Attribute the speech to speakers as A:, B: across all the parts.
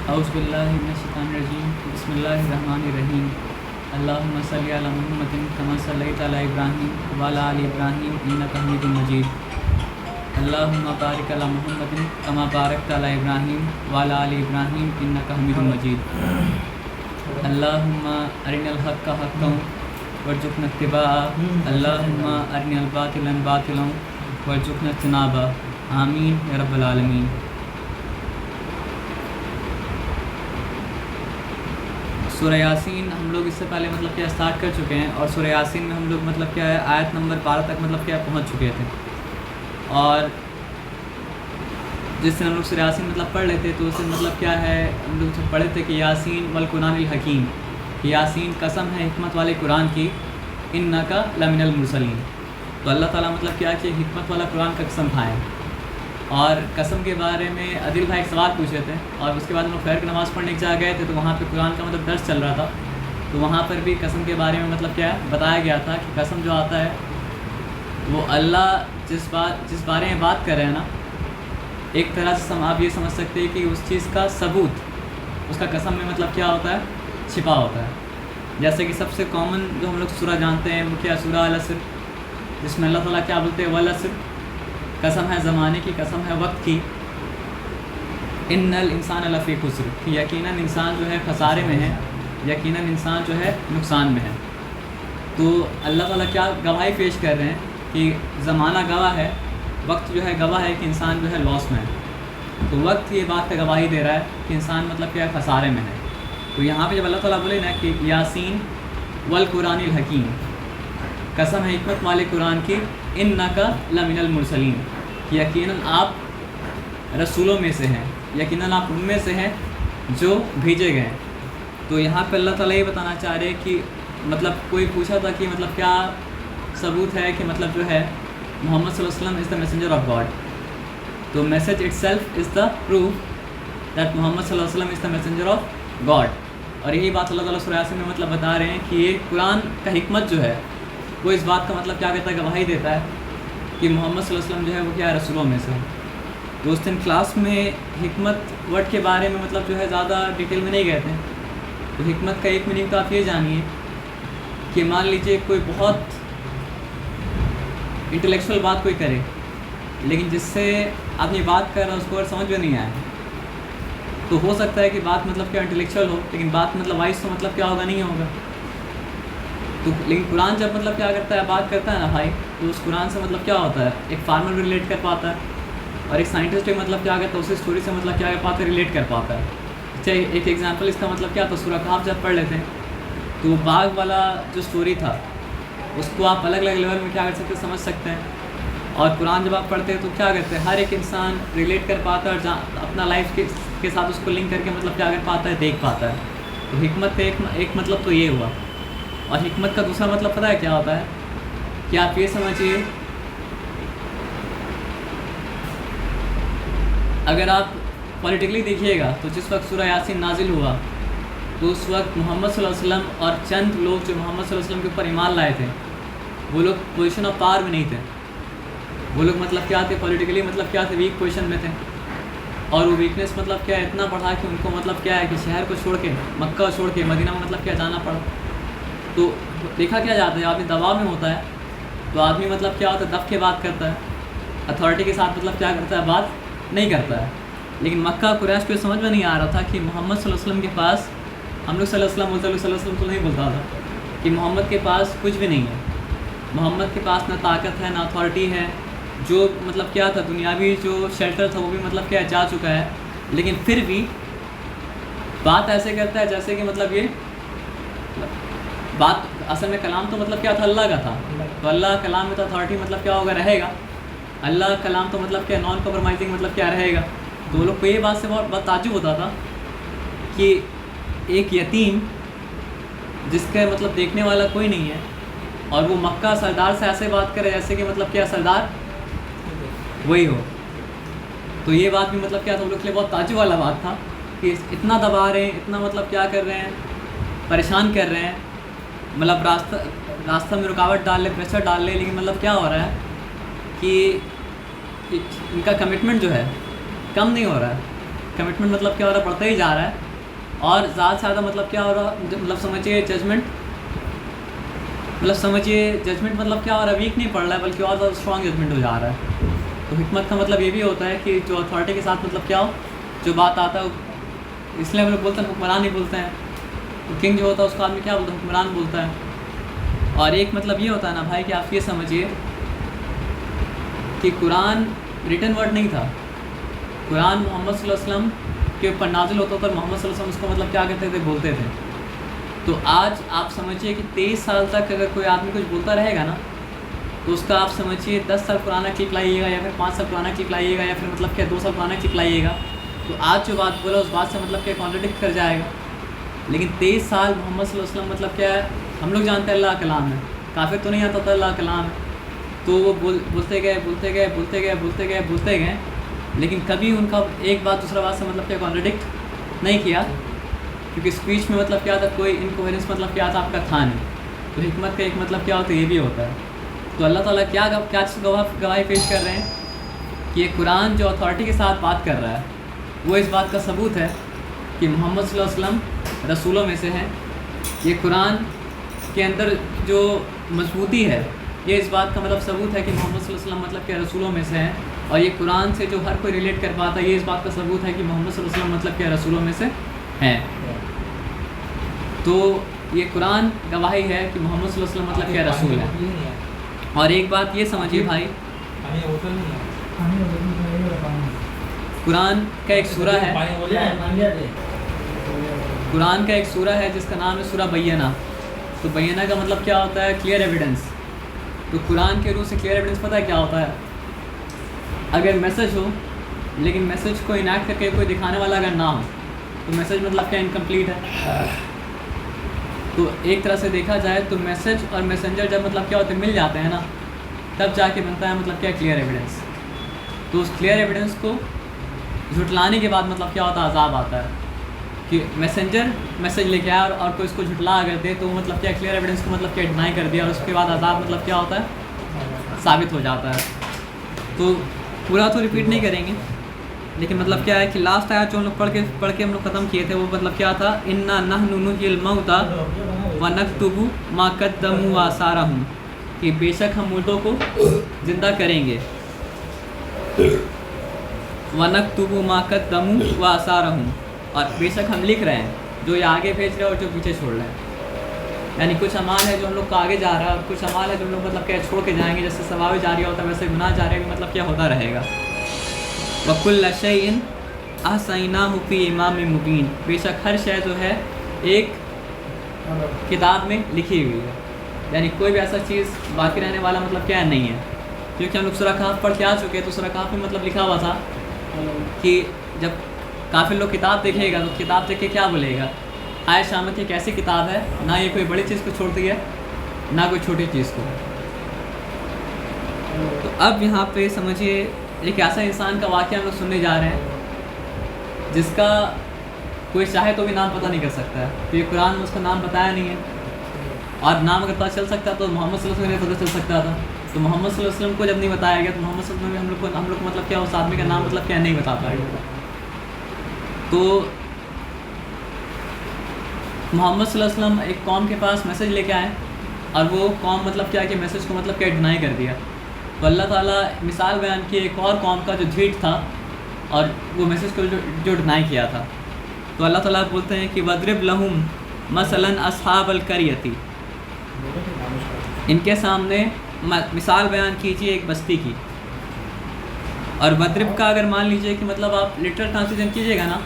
A: औज़ुबिल्लाहिमिनश्शैतानिर्रजीम बिस्मिल्लाहिर्रहमानिर्रहीम अल्लाहुम्मा सल्लि अला मुहम्मदिन कमा सल्लैता अला इब्राहीम व अला आलि इब्राहीम इन्नका हमीदुम मजीद अल्लाहुम्मा बारिक अला मुहम्मदिन कमा बारकता अला इब्राहीम व अला आलि इब्राहीम इन्नका हमीदुम मजीद अल्लाहुम्मा अरिनल हक्का हक्कन वर्जुक़ना इत्तिबाअह अल्लाहुम्मा अरिनल बातिला बातिलन वर्जुक़ना इज्तनाबह आमीन या रब्बल आलमीन। सूरह यासीन हम लोग इससे पहले मतलब क्या स्टार्ट कर चुके हैं और सूरह यासीन में हम लोग मतलब क्या है आयत नंबर 12 तक मतलब क्या पहुंच चुके थे। और जिस दिन हम लोग सूरह यासीन मतलब पढ़ लेते तो उससे मतलब क्या है हम लोग जब पढ़े थे कि यासीन वल कुरानिल हकीम, यासीन कसम है हिकमत वाले कुरान की, इन्नका लमिनल मुरसलीन। तो अल्लाह ताला मतलब क्या कि हिकमत वाला कुरान का कसम खाएँ। और कसम के बारे में आदिल भाई एक सवाल पूछे थे और उसके बाद हम लोग फजर की नमाज़ पढ़ने जा गए थे तो वहाँ पे कुरान का मतलब दर्स चल रहा था। तो वहाँ पर भी कसम के बारे में मतलब क्या बताया गया था कि कसम जो आता है वो अल्लाह जिस बारे में बात कर रहे हैं ना, एक तरह से आप ये समझ सकते हैं कि उस चीज़ का सबूत उसका कसम में मतलब क्या होता है, छिपा होता है। जैसे कि सबसे कॉमन जो हम लोग सूरह जानते हैं वो क्या, सूरह अल असर, जिसमें अल्लाह ताला क्या बोलते हैं, वल असर, कसम है ज़माने की, कसम है वक्त की, इन्नल इंसान लफ़ी खुस्र, कि यकीनन इंसान जो है खसारे में है, यकीनन इंसान जो है नुकसान में है। तो अल्लाह ताला क्या गवाही पेश कर रहे हैं कि ज़माना गवाह है, वक्त जो है गवाह है कि इंसान जो है लॉस में है। तो वक्त ये बात का गवाही दे रहा है कि इंसान मतलब क्या खसारे में है। तो यहाँ पे जब अल्लाह ताला बोले ना कि यासीन वल कुरानिल हकीम, कसम है हिकमत वाले कुरान की, इन्नका लमिनल मुरसलीन, कि यकीनन आप रसूलों में से हैं, यकीनन आप उनमें से हैं जो भेजे गए। तो यहाँ पे अल्लाह ताला ये बताना चाह रहे हैं कि मतलब कोई पूछा था कि मतलब क्या सबूत है कि मतलब जो है मोहम्मद सल्लल्लाहु अलैहि वसल्लम is the messenger of God. तो message itself is the proof that Mohammad सल्लल्लाहु अलैहि वसल्लम is the messenger of God. और यही बात अल्लाह ताला सूरह यासीन में मतलब बता रहे हैं कि ये कुरान का हिकमत जो है वो इस बात का मतलब क्या कहता है, गवाही देता है कि मोहम्मद सल्लल्लाहु अलैहि वसल्लम जो है वो क्या है, रसूलों में से। तो उस दिन क्लास में हिकमत वर्ड के बारे में मतलब जो है ज़्यादा डिटेल में नहीं गए थे। तो हिकमत का एक मीनिंग तो आप ये जानिए कि मान लीजिए कोई बहुत इंटेलेक्चुअल बात कोई करे लेकिन जिससे आदमी बात कर रहा है उसको और समझ में नहीं आया, तो हो सकता है कि बात मतलब क्या इंटेलेक्चुअल हो लेकिन बात मतलब वाइज तो मतलब क्या होगा, नहीं होगा। तो लेकिन कुरान जब मतलब क्या करता है, बात करता है ना भाई, तो उस कुरान से मतलब क्या होता है, एक फार्मर भी रिलेट कर पाता है और एक साइंटिस्ट भी मतलब क्या करता है उसी स्टोरी से मतलब क्या कर पाता है, रिलेट कर पाता है। चाहे एक एग्जांपल इसका मतलब क्या था, सूरह कहफ जब पढ़ लेते हैं तो बाघ वाला जो स्टोरी था उसको आप अलग अलग लेवल में क्या कर सकते हैं, समझ सकते हैं। और कुरान जब आप पढ़ते हैं तो क्या करते हैं, हर एक इंसान रिलेट कर पाता है और अपना लाइफ के साथ उसको लिंक करके मतलब क्या कर पाता है, देख पाता है। तो हिकमत का एक मतलब तो ये हुआ। और हिकमत का दूसरा मतलब पता है क्या होता है, कि आप ये समझिए अगर आप पॉलिटिकली देखिएगा तो जिस वक्त सूरह यासीन नाजिल हुआ तो उस वक्त मोहम्मद सल्लल्लाहु अलैहि वसल्लम और चंद लोग जो मोहम्मद सल्लल्लाहु अलैहि वसल्लम के ऊपर ईमान लाए थे वो लोग पोजीशन ऑफ पावर में नहीं थे। वो लोग मतलब क्या थे, पॉलिटिकली मतलब क्या थे, वीक पोजीशन में थे। और वो वीकनेस मतलब क्या इतना बढ़ा कि उनको मतलब क्या है कि शहर को छोड़ के, मक्का छोड़ के मदीना में मतलब क्या जाना पड़ा। तो देखा क्या जाता है, आदमी दबाव में होता है तो आदमी मतलब क्या होता है, दब के बात करता है, अथॉरिटी के साथ मतलब क्या करता है, बात नहीं करता है। लेकिन मक्का कुरैश को समझ में नहीं आ रहा था कि मोहम्मद सल्लल्लाहु अलैहि वसल्लम के पास, हम लोग सल्लल्लाहु अलैहि वसल्लम तो नहीं बोलता था कि मोहम्मद के पास कुछ भी नहीं है, मोहम्मद के पास ना ताकत है ना अथॉरिटी है, जो मतलब क्या था दुनियावी जो शेल्टर था वो भी मतलब क्या जा चुका है, लेकिन फिर भी बात ऐसे करता है जैसे कि मतलब ये बात असल में कलाम तो मतलब क्या था, अल्लाह का था। तो अल्लाह कलाम में तो अथॉरिटी मतलब क्या होगा, रहेगा। अल्लाह कलाम तो मतलब क्या नॉन कॉम्प्रोमाइजिंग मतलब क्या रहेगा। तो वो लोग को ये बात से बहुत ताज्जुब होता था कि एक यतीम जिसका मतलब देखने वाला कोई नहीं है और वो मक्का सरदार से ऐसे बात करे जैसे कि मतलब क्या सरदार वही हो। तो ये बात भी मतलब क्या था, वो लोग के लिए बहुत ताज्जुब वाला बात था कि इतना दबा रहे हैं, इतना मतलब क्या कर रहे हैं, परेशान कर रहे हैं, मतलब रास्ता में रुकावट डाल ले, प्रेशर डाल ले, लेकिन मतलब क्या हो रहा है कि इनका कमिटमेंट जो है कम नहीं हो रहा है। कमिटमेंट मतलब क्या हो रहा है, बढ़ता ही जा रहा है। और ज़्यादा से ज़्यादा मतलब क्या हो रहा है, मतलब समझिए जजमेंट मतलब क्या हो रहा है, वीक नहीं पड़ रहा है बल्कि और ज़्यादा स्ट्रॉन्ग जजमेंट हो जा रहा है। तो हिकमत का मतलब ये भी होता है कि जो अथॉरिटी के साथ मतलब क्या हो, जो बात आता है, इसलिए हम लोग बोलते हैं हुक्मरान ही बोलते हैं। तो किंग जो होता है उसका आदमी क्या बोलता है, हुक्मरान बोलता है। और एक मतलब ये होता है ना भाई कि आप ये समझिए कि कुरान रिटन वर्ड नहीं था। कुरान मोहम्मद सल्लल्लाहु अलैहि वसल्लम के ऊपर नाजिल होता था, मोहम्मद सल्लल्लाहु अलैहि वसल्लम उसको मतलब क्या कहते थे, बोलते थे। तो आज आप समझिए कि 23 साल तक अगर कोई आदमी कुछ बोलता रहेगा ना, तो उसका आप समझिए 10 साल पुराना क्लिप लाइएगा या फिर 5 साल पुराना क्लिप लाइएगा या फिर मतलब क्या 2 साल पुराना क्लिप लाइएगा, तो आज जो बात बोला उस बात से मतलब क्या कॉन्ट्रडिक्ट कर जाएगा। लेकिन 23 साल मोहम्मद सल्लल्लाहु अलैहि वसल्लम मतलब क्या है, हम लोग जानते हैं अल्लाह का कलाम है, काफिर तो नहीं आता था अल्लाह का कलाम है। तो वो बोलते गए, लेकिन कभी उनका एक बात दूसरा बात से मतलब क्या कॉन्ट्रडिक्ट नहीं किया, क्योंकि स्पीच में मतलब क्या था, कोई इनकोहेरेंस मतलब क्या था आपका था नहीं। तो हिकमत का एक मतलब क्या होता है, ये भी होता है। तो अल्लाह ताला क्या गवाही पेश कर रहे हैं कि ये कुरान जो अथॉरिटी के साथ बात कर रहा है, वो इस बात का सबूत है कि मोहम्मद सल्लल्लाहु अलैहि वसल्लम रसूलों में से हैं। ये कुरान के अंदर जो मजबूती है, ये इस बात का मतलब सबूत है कि मोहम्मद सल्लल्लाहु अलैहि वसल्लम मतलब के रसूलों में से हैं। और ये कुरान से जो हर कोई रिलेट कर पाता है, ये इस बात का सबूत है कि मोहम्मद सल्लल्लाहु अलैहि वसल्लम मतलब के रसूलों में से हैं। तो ये कुरान गवाही है कि मोहम्मद सल्लल्लाहु अलैहि वसल्लम मतलब क्या रसूल है। और एक बात ये समझिए भाई, कुरान का एक सूरा है जिसका नाम है सूरा बय्यना। तो बय्यना का मतलब क्या होता है, क्लियर एविडेंस। तो कुरान के रूप से क्लियर एविडेंस पता है क्या होता है, अगर मैसेज हो लेकिन मैसेज को इनैक्ट करके कोई दिखाने वाला अगर ना हो, तो मैसेज मतलब क्या इनकम्प्लीट है। तो एक तरह से देखा जाए तो मैसेज और मैसेंजर जब मतलब क्या होते हैं, मिल जाते हैं ना, तब जाके बनता है मतलब क्या क्लियर एविडेंस। तो उस क्लियर एविडेंस को झुटलाने के बाद मतलब क्या होता है, अजाब आता है कि मैसेंजर मैसेज लेके आया और कोई इसको झुटला अगर दे, तो मतलब क्या क्लियर एविडेंस को मतलब क्या डिनाई कर दिया, और उसके बाद अजाब मतलब क्या होता है, साबित हो जाता है। तो पूरा तो रिपीट नहीं करेंगे, लेकिन मतलब क्या है कि लास्ट आया जो हम लोग पढ़ के हम लोग ख़त्म किए थे, वो मतलब क्या था, इन्ना नहनु नुहिल मौता व नक्तुबु मा कद्दमू व आसारहुम, कि बेशक हम मुर्दों को ज़िंदा करेंगे, व नक्तुबु मा कद्दमू व आसारहुम, और बेशक हम लिख रहे हैं जो ये आगे भेज रहे हैं और जो पीछे छोड़ रहे हैं। यानी कुछ अमाल है जो हम लोग का आगे जा रहा है और कुछ अमाल है जो हम लोग मतलब क्या छोड़ के जाएंगे। जैसे सवाब जारी होता है वैसे गुनाह जारी भी मतलब क्या होता रहेगा। वकुल्ल शैइन अहसैनाहु फी इमाम मुबीन, बेशक हर शय जो है एक किताब में लिखी हुई है, यानी कोई भी ऐसा चीज़ बाकी रहने वाला मतलब क्या नहीं है। क्योंकि हम लोग सूरह कहफ पढ़ के आ चुके हैं, तो सूरह कहफ में मतलब लिखा हुआ था कि जब काफिर लोग किताब देखेगा तो किताब देख के क्या बोलेगा, आय शामत एक ऐसी किताब है, ना ये कोई बड़ी चीज़ को छोड़ती है ना कोई छोटी चीज़ को। तो अब यहाँ पे समझिए एक ऐसा इंसान का वाक़या हम लोग सुनने जा रहे हैं जिसका कोई चाहे तो भी नाम पता नहीं कर सकता है। तो ये कुरान में उसका नाम बताया नहीं है, और नाम अगर पता चल सकता तो मोहम्मद सल्लल्लाहु अलैहि वसल्लम को पता चल सकता था। तो मोहम्मद सल्लल्लाहु अलैहि वसल्लम को जब नहीं बताया गया तो मोहम्मद सल्लल्लाहु अलैहि वसल्लम हम लोग को मतलब क्या उस आदमी का नाम मतलब क्या नहीं बता पाएगा। तो मोहम्मद सल्लल्लाहु अलैहि वसल्लम एक कौम के पास मैसेज लेके आए और वो कौम मतलब क्या कि मैसेज को मतलब क्या डिनाई कर दिया। तो अल्लाह ताला मिसाल बयान की एक और कौम का जो झीठ था और वो मैसेज को जो डिनाई किया था। तो अल्लाह ताला बोलते हैं कि वद्रिब लहुम मसलन अस्हाबल करियती, इनके सामने मिसाल बयान कीजिए एक बस्ती की। और वद्रिब का अगर मान लीजिए कि मतलब आप लिटरल ट्रांसलेशन कीजिएगा ना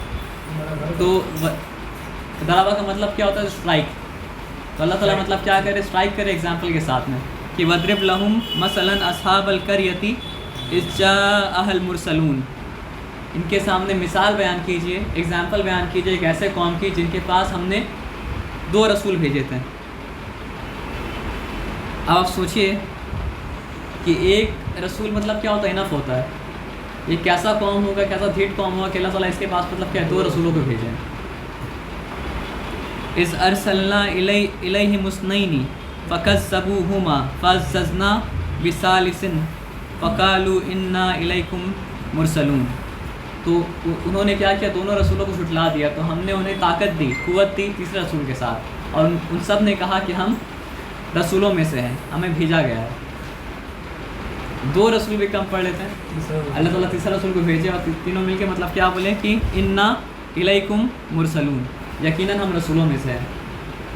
A: तो दराबा का मतलब क्या होता है, स्ट्राइक। तो अल्लाह ताला मतलब क्या करे, स्ट्राइक करे एग्जाम्पल के साथ में कि वद्रिब लहुम मसलन अस्हाबल करियती इज़ जाअहल मुरसलून, इनके सामने मिसाल बयान कीजिए, एग्जाम्पल बयान कीजिए एक ऐसे कौम की जिनके पास हमने 2 रसूल भेजे थे। अब आप सोचिए कि एक रसूल मतलब क्या होता है, इनफ होता है। ये कैसा कौम होगा, कैसा धीट कौम होगा कि अल्लाह ताला इसके पास मतलब क्या 2 रसूलों को भेजें। इज़ अरसलना इलैहि मुस्नैनी फ़कज़्ज़बूहुमा फ़अज़्ज़ज़ना बिसालिसिन फ़क़ालू इन्ना इलैकुम मुरसलून। तो उन्होंने क्या किया, दोनों रसूलों को झुठला दिया। तो हमने उन्हें ताकत दी, कुव्वत दी तीसरे रसूल के साथ, और उन सब ने कहा कि हम रसूलों में से हैं, हमें भेजा गया है। 2 रसूल भी कम पढ़ लेते हैं, अल्लाह ताला तीसरा रसूल को भेजे और तीनों मिलके मतलब क्या बोले कि इन्ना इलैकुम मुरसलून, यकीनन हम रसूलों में से हैं,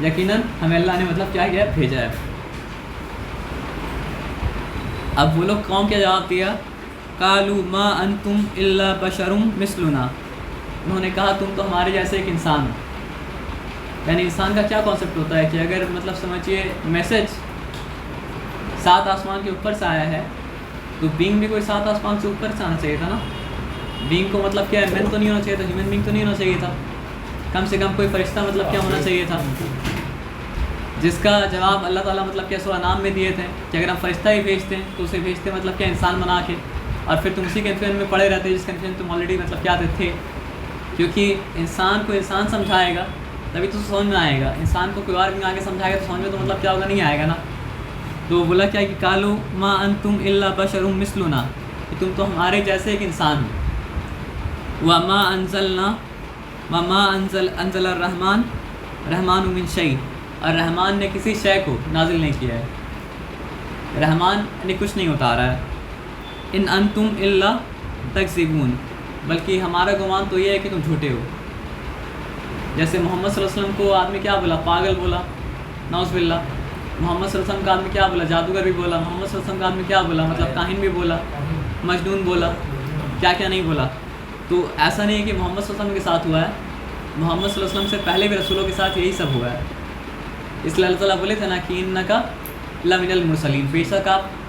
A: यकीनन हमें अल्लाह ने मतलब क्या किया, भेजा है। अब वो लोग कौम क्या जवाब दिया, कालू मा अंतुम इल्ला बशरुम मिसलुना, उन्होंने कहा तुम तो हमारे जैसे एक इंसान हो। यानी इंसान का क्या कॉन्सेप्ट होता है कि अगर मतलब समझिए मैसेज 7 आसमान के ऊपर से आया है तो बीइंग भी कोई 7 आसमान से ऊपर से आना चाहिए था ना। बीइंग को मतलब क्या है, मैन तो नहीं होना चाहिए था, ह्यूमन बीइंग तो नहीं होना चाहिए था, कम से कम कोई फरिश्ता मतलब क्या होना चाहिए था। जिसका जवाब अल्लाह ताला मतलब क्या सूरह नाम में दिए थे कि अगर हम फरिश्ता ही भेजते हैं तो उसे भेजते मतलब क्या इंसान बना के, और फिर तुम उसी कन्फ्यूजन में पड़े रहते जिस कन्फ्यूजन तुम ऑलरेडी मतलब क्या थे। क्योंकि इंसान को इंसान समझाएगा तभी तो समझ में आएगा, इंसान को कोई और भी आगे समझाएगा तो समझ में तो मतलब क्या होगा, नहीं आएगा ना। तो बोला क्या कि कालू मा अंतुम इल्ला बशरुम मिसलुना, कि तुम तो हमारे जैसे एक इंसान हो। वमा अंजलना वमा अंजल रहमान रहमान मिन शै, और रहमान ने किसी शय को नाजिल नहीं किया है, रहमान ने कुछ नहीं उतारा है। इन अंतुम इल्ला तकज़िबून, बल्कि हमारा गुमान तो ये है कि तुम झूठे हो। जैसे मोहम्मद सल्लल्लाहु अलैहि वसल्लम को आदमी क्या बोला, पागल बोला, नाउज़ुबिल्लाह। मोहम्मद सल्लल्लाहु अलैहि वसल्लम का आदमी क्या बोला, जादूगर भी बोला। मोहम्मद सल्लल्लाहु अलैहि वसल्लम का आदमी क्या बोला, मतलब काहिन भी बोला, मजनून बोला, क्या क्या नहीं बोला। तो ऐसा नहीं है कि मोहम्मद सल्लल्लाहु अलैहि वसल्लम के साथ हुआ है, मोहम्मद सल्लल्लाहु अलैहि वसल्लम से पहले भी रसूलों के साथ यही सब हुआ है। इसलिए अल्लाह ताला बोले थे ना कि इन्नका लमिनल मुरसलीन,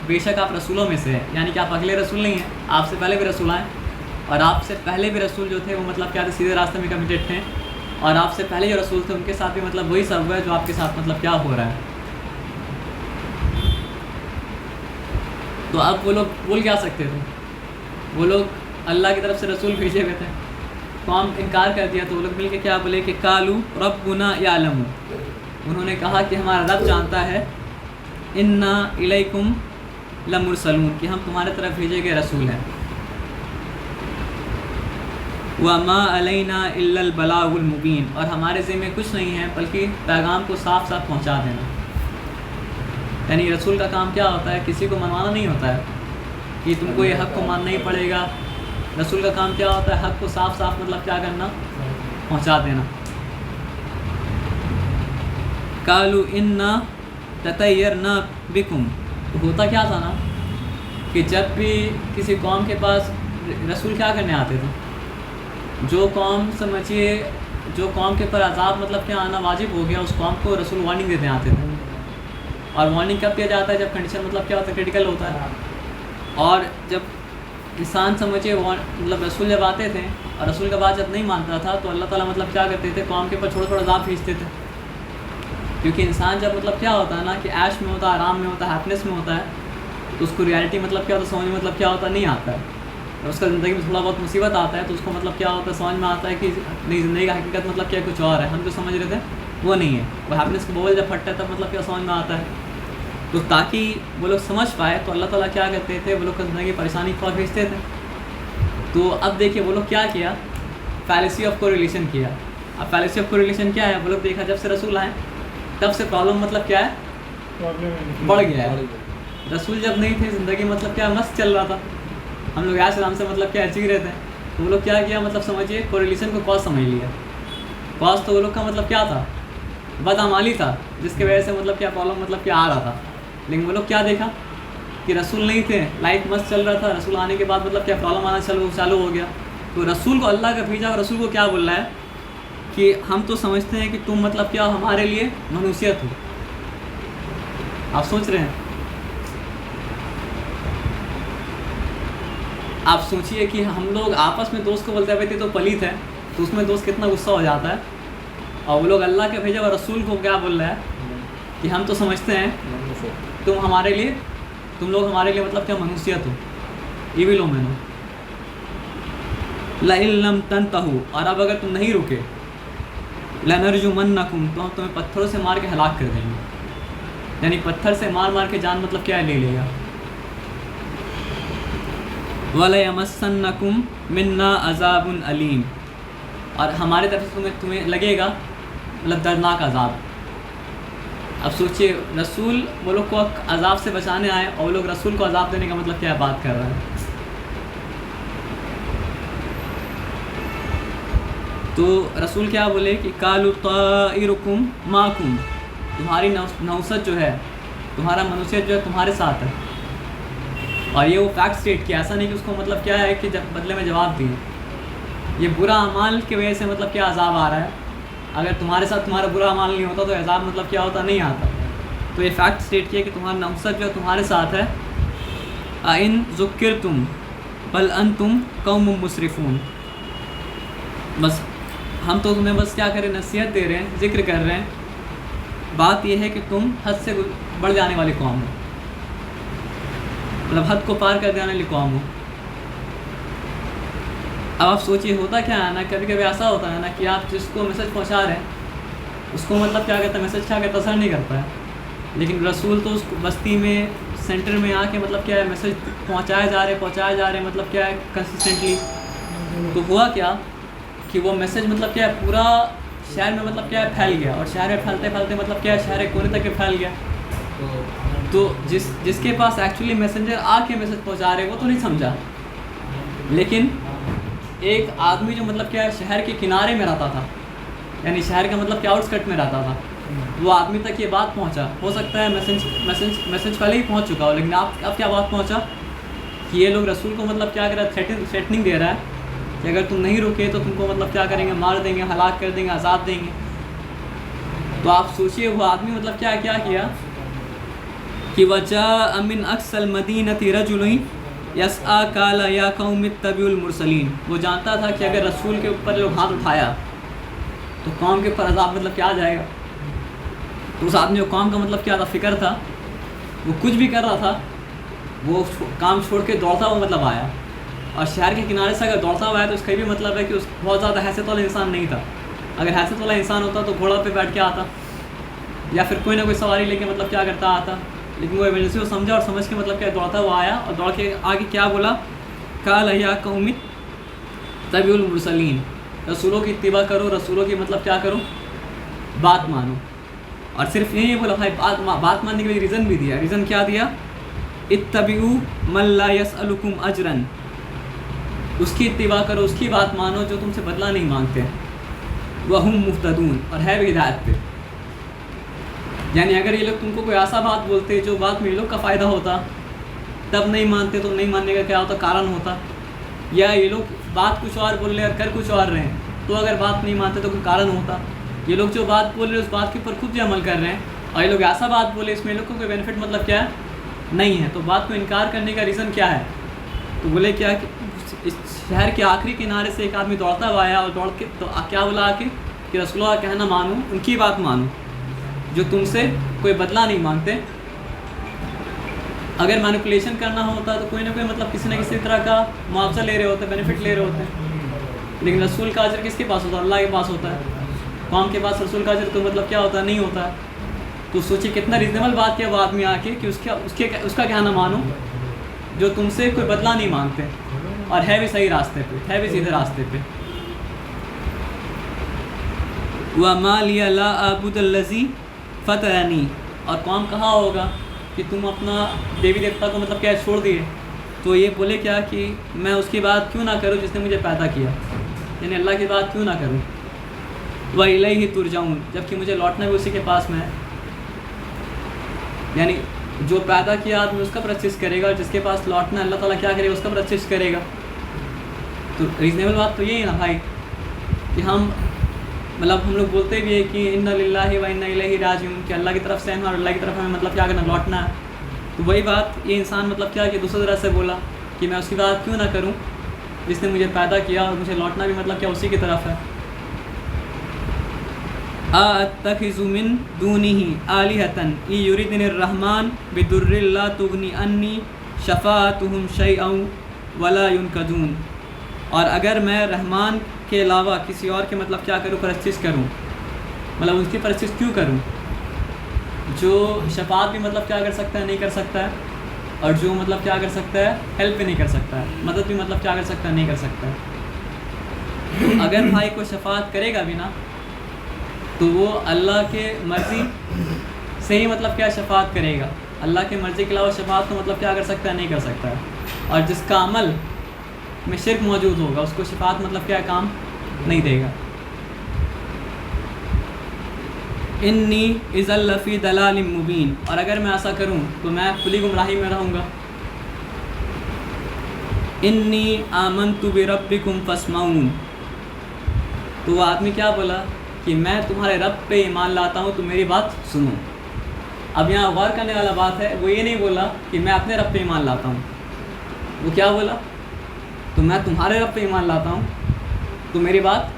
A: बेशक आप रसूलों में से हैं, यानी कि आप अगले रसूल नहीं हैं, आपसे पहले भी रसूल आए, और आपसे पहले भी रसूल जो थे वो मतलब क्या थे, सीधे रास्ते में कमिटेड थे, और आपसे पहले जो रसूल थे उनके साथ भी मतलब वही सब हुआ है जो आपके साथ मतलब क्या हो रहा है। तो अब वो लोग बोल क्या सकते थे, वो लोग अल्लाह की तरफ से रसूल भेजे हुए थे, कौम इनकार कर दिया। तो वो लोग मिल के क्या बोले कि कालू रब्बुना यालमु, उन्होंने कहा कि हमारा रब जानता है, इन्ना इलैकुम लमुरसलून, कि हम तुम्हारे तरफ भेजे गए रसूल हैं। वमा अलैना इल्लल बलागुल मुबीन, और हमारे ज़िम्मे कुछ नहीं है बल्कि पैगाम को साफ साफ पहुंचा देना। यानी रसूल का काम क्या होता है, किसी को मनवाना नहीं होता है कि तुमको ये हक़ को मानना ही पड़ेगा। रसूल का काम क्या होता है, हक़ को साफ साफ मतलब क्या करना, पहुंचा देना। कालू इन्ना ततय्यरना बिकुम, तो होता क्या था ना कि जब भी किसी कौम के पास रसूल क्या करने आते थे, जो कौम समझिए जो कौम के ऊपर अज़ाब मतलब क्या आना वाजिब हो गया, उस कौम को रसूल वार्निंग देते आते थे। और वार्निंग कब दिया जाता है, जब कंडीशन मतलब क्या होता है, क्रिटिकल होता है। और जब इंसान समझिए मतलब रसूल जब आते थे और रसूल का बात जब नहीं मानता था तो अल्लाह ताला मतलब क्या करते थे, कौम के ऊपर थोड़ा थोड़ा अज़ाब भेजते थे। क्योंकि इंसान जब मतलब क्या होता है ना कि ऐश में होता है, आराम में होता है, हैप्पीनेस में होता है, तो उसको रियलिटी मतलब क्या होता है, समझ में मतलब क्या होता है, नहीं आता है। और उसका ज़िंदगी में थोड़ा बहुत मुसीबत आता है तो उसको मतलब क्या होता है, समझ में आता है कि नहीं, ज़िंदगी का हकीकत मतलब क्या कुछ और है, हम जो समझ रहे थे वो नहीं है। वो हैप्पीनेस का बोल जब फटता है तब मतलब क्या समझ में आता है। तो ताकि वो लोग समझ पाए तो अल्लाह ताला क्या करते थे, वो लोग का ज़िंदगी परेशानी को भेजते थे। तो अब देखिए वो लोग क्या किया, फैलेसी ऑफ कोरिलेशन किया। अब फैलेसी ऑफ कोरिलेशन क्या है, वो लोग देखा जब से रसूल आए तब से प्रॉब्लम मतलब क्या है, बढ़ गया है। रसूल जब नहीं थे ज़िंदगी मतलब क्या मस्त चल रहा था, हम लोग ऐसे आराम से मतलब क्या जी रहे थे। तो वो लोग क्या किया, मतलब समझिए कोरिलेशन को कॉज समझ लिया। कॉज तो वो लोग का मतलब क्या था, बदअमाली था, जिसकी वजह से मतलब क्या प्रॉब्लम मतलब क्या आ रहा था। लेकिन वो लोग क्या देखा कि रसूल नहीं थे, लाइफ मस्त चल रहा था, रसूल आने के बाद मतलब क्या प्रॉब्लम आना चालू हो गया। तो रसूल को अल्लाह का भेजा और रसूल को क्या बोल रहा है कि हम तो समझते हैं कि तुम मतलब क्या हमारे लिए मनुष्यत हो। आप सोच रहे हैं, आप सोचिए कि हम लोग आपस में दोस्त को बोलते हैं भाई तो पलीत है, तो उसमें दोस्त कितना गुस्सा हो जाता है। और वो लोग अल्लाह के भेजा और रसूल को क्या बोल रहा है कि हम तो समझते हैं तुम लोग हमारे लिए मतलब क्या मनुष्यत हो, इविल हो मैनो लम तंतहु, और अब अगर तुम नहीं रुके लनरजुमन्नकुम, तो हम तुम्हें पत्थरों से मार के हलाक कर देंगे। यानी पत्थर से मार मार के जान मतलब क्या ले लेगा। वला यमस्सन्नकुम मिन्ना अज़ाबुन अलीम, और हमारे तरफ से तुम्हें लगेगा मतलब दर्दनाक अज़ाब। अब सोचिए, रसूल वो लोग को अज़ाब से बचाने आए और वो लोग रसूल को अज़ाब देने का मतलब क्या बात कर रहे हैं। तो रसूल क्या बोले कि कालु ताइरुकुम माकुम, तुम्हारी नौसत जो है, तुम्हारा मनुष्यत जो है तुम्हारे साथ है। और ये वो फैक्ट स्टेट किया, ऐसा नहीं कि उसको मतलब क्या है कि जब बदले में जवाब दिए, ये बुरा अमाल की वजह से मतलब क्या अज़ाब आ रहा है। अगर तुम्हारे साथ तुम्हारा बुरा अमाल नहीं होता तो अज़ाब मतलब क्या होता, नहीं आता। तो ये फैक्ट स्टेट किया कि तुम्हारा नौसत जो तुम्हारे साथ है। आइन ज़ुक्किर तुम बल तुम कौम मुसरिफ़ून, बस हम तो तुम्हें बस क्या करें, नसीहत दे रहे हैं, जिक्र कर रहे हैं। बात यह है कि तुम हद से बढ़ जाने वाली कौम हो, मतलब हद को पार कर देने वाली कौम हो। अब आप सोचिए होता क्या है ना, कभी कभी ऐसा होता है ना कि आप जिसको मैसेज पहुंचा रहे हैं उसको मतलब क्या कहता है, मैसेज क्या कहता असर नहीं करता है, लेकिन रसूल तो उस बस्ती में सेंटर में आके मतलब क्या है मैसेज पहुंचाए जा रहे मतलब क्या है कंसिस्टेंटली। तो हुआ क्या कि वो मैसेज मतलब क्या है पूरा शहर में मतलब क्या है फैल गया, और शहर में फैलते फैलते मतलब क्या है शहर कोने तक फैल गया। तो जिसके पास एक्चुअली मैसेंजर आके मैसेज पहुंचा रहे वो तो नहीं समझा, लेकिन एक आदमी जो मतलब क्या है शहर के किनारे में रहता था, यानी शहर का मतलब क्या आउटस्कर्ट में रहता था, वो आदमी तक ये बात पहुंचा। हो सकता है मैसेज पहले ही पहुंच चुका हो, लेकिन अब क्या बात पहुंचा कि ये लोग रसूल को मतलब क्या कर रहा है, थ्रेटनिंग दे रहा है कि अगर तुम नहीं रुके तो तुमको मतलब क्या करेंगे, मार देंगे, हलाक कर देंगे, अज़ाब देंगे। तो आप सोचिए वो आदमी मतलब क्या किया कि वजा अमिन अक्सल मदीनती रजुलुन यसआ काला या कौम इत्तबिउल मुरसलीन, वो जानता था कि अगर रसूल के ऊपर लोग हाथ उठाया तो कौम के ऊपर अज़ाब मतलब क्या आ जाएगा। तो उस आदमी को कौम का मतलब क्या था, फ़िक्र था, वो कुछ भी कर रहा था, वो काम छोड़ के दौड़ता हुआ मतलब आया। और शहर के किनारे से अगर दौड़ता हुआ आया तो इसका भी मतलब है कि उस बहुत ज़्यादा हैसियत वाला इंसान नहीं था। अगर हैसियत वाला इंसान होता तो घोड़ा पे बैठ के आता या फिर कोई ना कोई सवारी लेके मतलब क्या करता आता, लेकिन वो इमरजेंसी को समझा और समझ के मतलब क्या दौड़ता हुआ आया और दौड़ के आगे क्या बोला, काल या कौम इत्तबिउल मुरसलीन, रसूलों की इत्तिबा करो, रसूलों की मतलब क्या करो, बात मानो। और सिर्फ यही बोला भाई, बात मानने के लिए रीज़न भी दिया। रीज़न क्या दिया, इत्तबिउ मन ला यसअलुकुम अजरन, उसकी इत्तिबा करो, उसकी बात मानो जो तुमसे बदला नहीं मांगते, वहुम मुफ्तदून, और है भी हिदायत पे। यानी अगर ये लोग तुमको कोई ऐसा बात बोलते जो बात में ये लोग का फ़ायदा होता तब नहीं मानते, तो नहीं मानने का क्या होता, कारण होता। या ये लोग बात कुछ और बोल रहे और कर कुछ और रहे हैं, तो अगर बात नहीं मानते तो कोई कारण होता। ये लोग जो बात बोल रहे हैं उस बात के ऊपर खुद भी अमल कर रहे हैं, और ये लोग ऐसा बात बोले इसमें लोग को कोई बेनिफिट मतलब क्या है नहीं है, तो बात को इनकार करने का रीज़न क्या है। तो बोले क्या कि इस शहर के आखिरी किनारे से एक आदमी दौड़ता हुआ आया और दौड़ के तो क्या बोला आके कि रसूलुल्लाह का कहना मानो, उनकी बात मानो जो तुमसे कोई बदला नहीं मांगते। अगर मैनिपुलेशन करना होता तो कोई ना कोई मतलब किसी न किसी तरह का मुआवजा ले रहे होते, बेनिफिट ले रहे होते, लेकिन रसूल का अजर किसके पास होता है, अल्लाह के पास होता है। कौम के पास रसूल का अजर तो मतलब क्या होता है, नहीं होता है। तो सोचिए कितना रीजनेबल बात किया वो आदमी आके कि उसका कहना मानो जो तुमसे कोई बदला नहीं मांगते और है भी सही रास्ते पे, है भी सीधे रास्ते पे। व मालिया ला आबुदल्लज़ी फ़तरनी, और कौम कहा होगा कि तुम अपना देवी देवता को मतलब क्या छोड़ दिए, तो ये बोले क्या कि मैं उसकी बात क्यों ना करूं जिसने मुझे पैदा किया, यानी अल्लाह की बात क्यों ना करूं। व इलैहि तुरजाऊन, जबकि मुझे लौटना भी उसी के पास में है। यानी जो पैदा किया आदमी उसका परचेस करेगा, और जिसके पास लौटना अल्लाह ताला क्या करेगा, उसका परचेस करेगा। तो रीज़नेबल बात तो यही है ना भाई कि हम लोग बोलते भी है कि इन्ना लिल्लाहि व इन्ना इलैहि राजिऊन, कि अल्लाह की तरफ से हम और अल्लाह की तरफ हमें मतलब क्या करना, लौटना है। तो वही बात ये इंसान मतलब क्या कि दूसरी तरह से बोला कि मैं उसकी बात क्यों ना करूं जिसने मुझे पैदा किया, और मुझे लौटना भी मतलब क्या उसी की तरफ है। अत्तखिज़ु मिन दूनिही आलिहतन युरिदनिर रहमान बिदुर्रिन ला तुगनी अन्नी शफ़ाअतुहुम शैअन वला युनक़ज़ून, और अगर मैं रहमान के अलावा किसी और के मतलब क्या करूँ, परस्तिश करूँ, मतलब उसकी परस्तिश क्यों करूँ जो शफात भी मतलब क्या कर सकता है, नहीं कर सकता है, और जो मतलब क्या कर सकता है, हेल्प भी नहीं कर सकता है, मदद भी मतलब क्या कर सकता है, नहीं कर सकता है। तो अगर भाई को शफात करेगा भी ना, तो वो अल्लाह के मर्ज़ी से ही मतलब क्या शफात करेगा, अल्लाह के मर्ज़ी के अलावा शफात को मतलब क्या कर सकता है, नहीं कर सकता है। और जिसका अमल में शिर्क मौजूद होगा उसको शफात मतलब क्या काम नहीं देगा। इन्नी इज़ल्लफ़ी दलालिम मुबीन, और अगर मैं ऐसा करूं तो मैं खुली गुमराही में रहूँगा। इन्नी आमनतु बिरब्बिकुम फस्माऊन, तो वो आदमी क्या बोला कि मैं तुम्हारे रब पे ईमान लाता हूँ, तो मेरी बात सुनो। अब यहाँ गौर करने वाला बात है, वो ये नहीं बोला कि मैं अपने रब पे ईमान लाता हूँ, वो क्या बोला, तो मैं तुम्हारे रब पे ईमान लाता हूँ, तो मेरी बात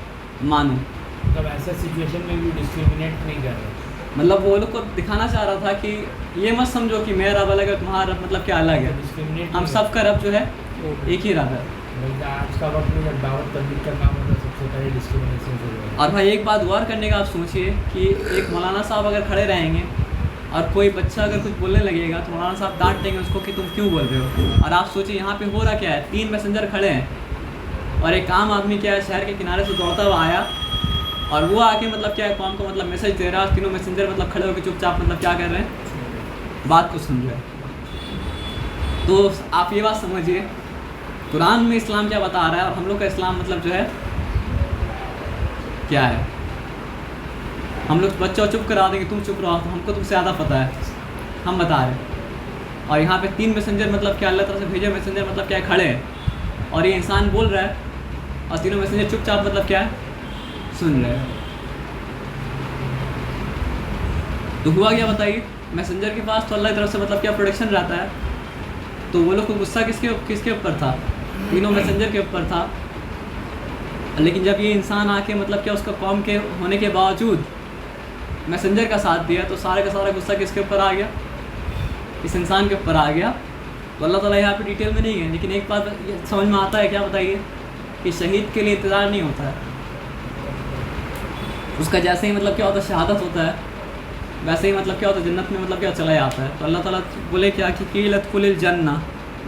A: मानो।
B: मतलब ऐसा सिचुएशन में भी डिस्क्रिमिनेट नहीं कर रहे,
A: मतलब वो लोग को दिखाना चाह रहा था कि ये मत समझो कि मेरा रब अलग है, तुम्हारा रब मतलब क्या अलग है,
B: डिस्क्रिमिनेट
A: हम सब का रब जो है एक ही रब है।
B: आज का वक्त में जब दावत तबलीग का काम होता है सबसे पहले डिस्क्रिमिनेशन शुरू होता है।
A: और भाई एक बात गौर करने का आप सोचिए कि एक मौलाना साहब अगर खड़े रहेंगे और कोई बच्चा अगर कुछ बोलने लगेगा तो मौलाना साहब डांट देंगे उसको कि तुम क्यों बोल रहे हो। और आप सोचिए यहाँ पे हो रहा क्या है, 3 मैसेंजर खड़े हैं और एक आम आदमी क्या है शहर के किनारे से दौड़ता हुआ आया और वो आके मतलब क्या है कौम को मतलब मैसेज दे रहा है। तीनों मैसेंजर मतलब खड़े होकर चुपचाप मतलब क्या कर रहे हैं, बात को सुन रहे हैं। तो आप ये बात समझिए कुरान में इस्लाम क्या बता रहा है और हम लोग का इस्लाम मतलब जो है क्या है। हम लोग बच्चा चुप करा देंगे, तुम चुप रहो, तो हमको तुमसे ज़्यादा पता है, हम बता रहे हैं। और यहाँ पे 3 मैसेंजर मतलब क्या अल्लाह तरफ से भेजे मैसेंजर मतलब क्या खड़े हैं और ये इंसान बोल रहा है और तीनों मैसेंजर चुपचाप मतलब क्या है सुन रहे हैं। तो हुआ क्या बताइए, मैसेंजर के पास तो अल्लाह की तरफ से मतलब क्या प्रोटेक्शन रहता है, तो वो लोग को गुस्सा किसके ऊपर था, तीनों मैसेंजर के ऊपर था। लेकिन जब ये इंसान आके मतलब क्या उसका कौम के होने के बावजूद मैसेंजर का साथ दिया तो सारा का सारा गुस्सा किसके ऊपर आ गया, इस इंसान के ऊपर आ गया। तो अल्लाह ताला यहाँ पे डिटेल में नहीं है, लेकिन एक बात समझ में आता है क्या बताइए कि शहीद के लिए इंतज़ार नहीं होता है, उसका जैसे ही मतलब क्या होता है शहादत होता है वैसे ही मतलब क्या होता है जन्नत में मतलब क्या चला जाता है। तो अल्लाह ताला बोले क्या कि कीलत कुलिल जन्ना,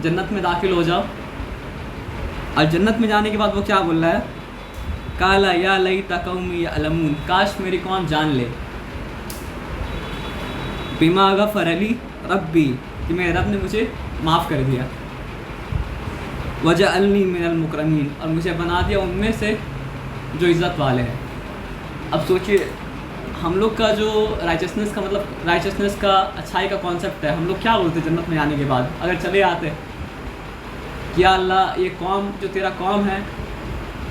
A: जन्नत में दाखिल हो जाओ। और जन्नत में जाने के बाद वो क्या बोल रहा है, काला या लईता कौमी यअलमून, काश मेरी कौम जान ले, बिमा गफ़र अली रब्बी, कि मेरे रब ने मुझे माफ़ कर दिया, वजअलनी मिनल मुकरमीन, और मुझे बना दिया उनमें से जो इज़्ज़त वाले हैं। अब सोचिए हम लोग का जो राइचसनेस का मतलब राइचसनेस का अच्छाई का कॉन्सेप्ट है, हम लोग क्या बोलते जन्नत में जाने के बाद अगर चले आते कि या अल्लाह ये कौम जो तेरा कौम है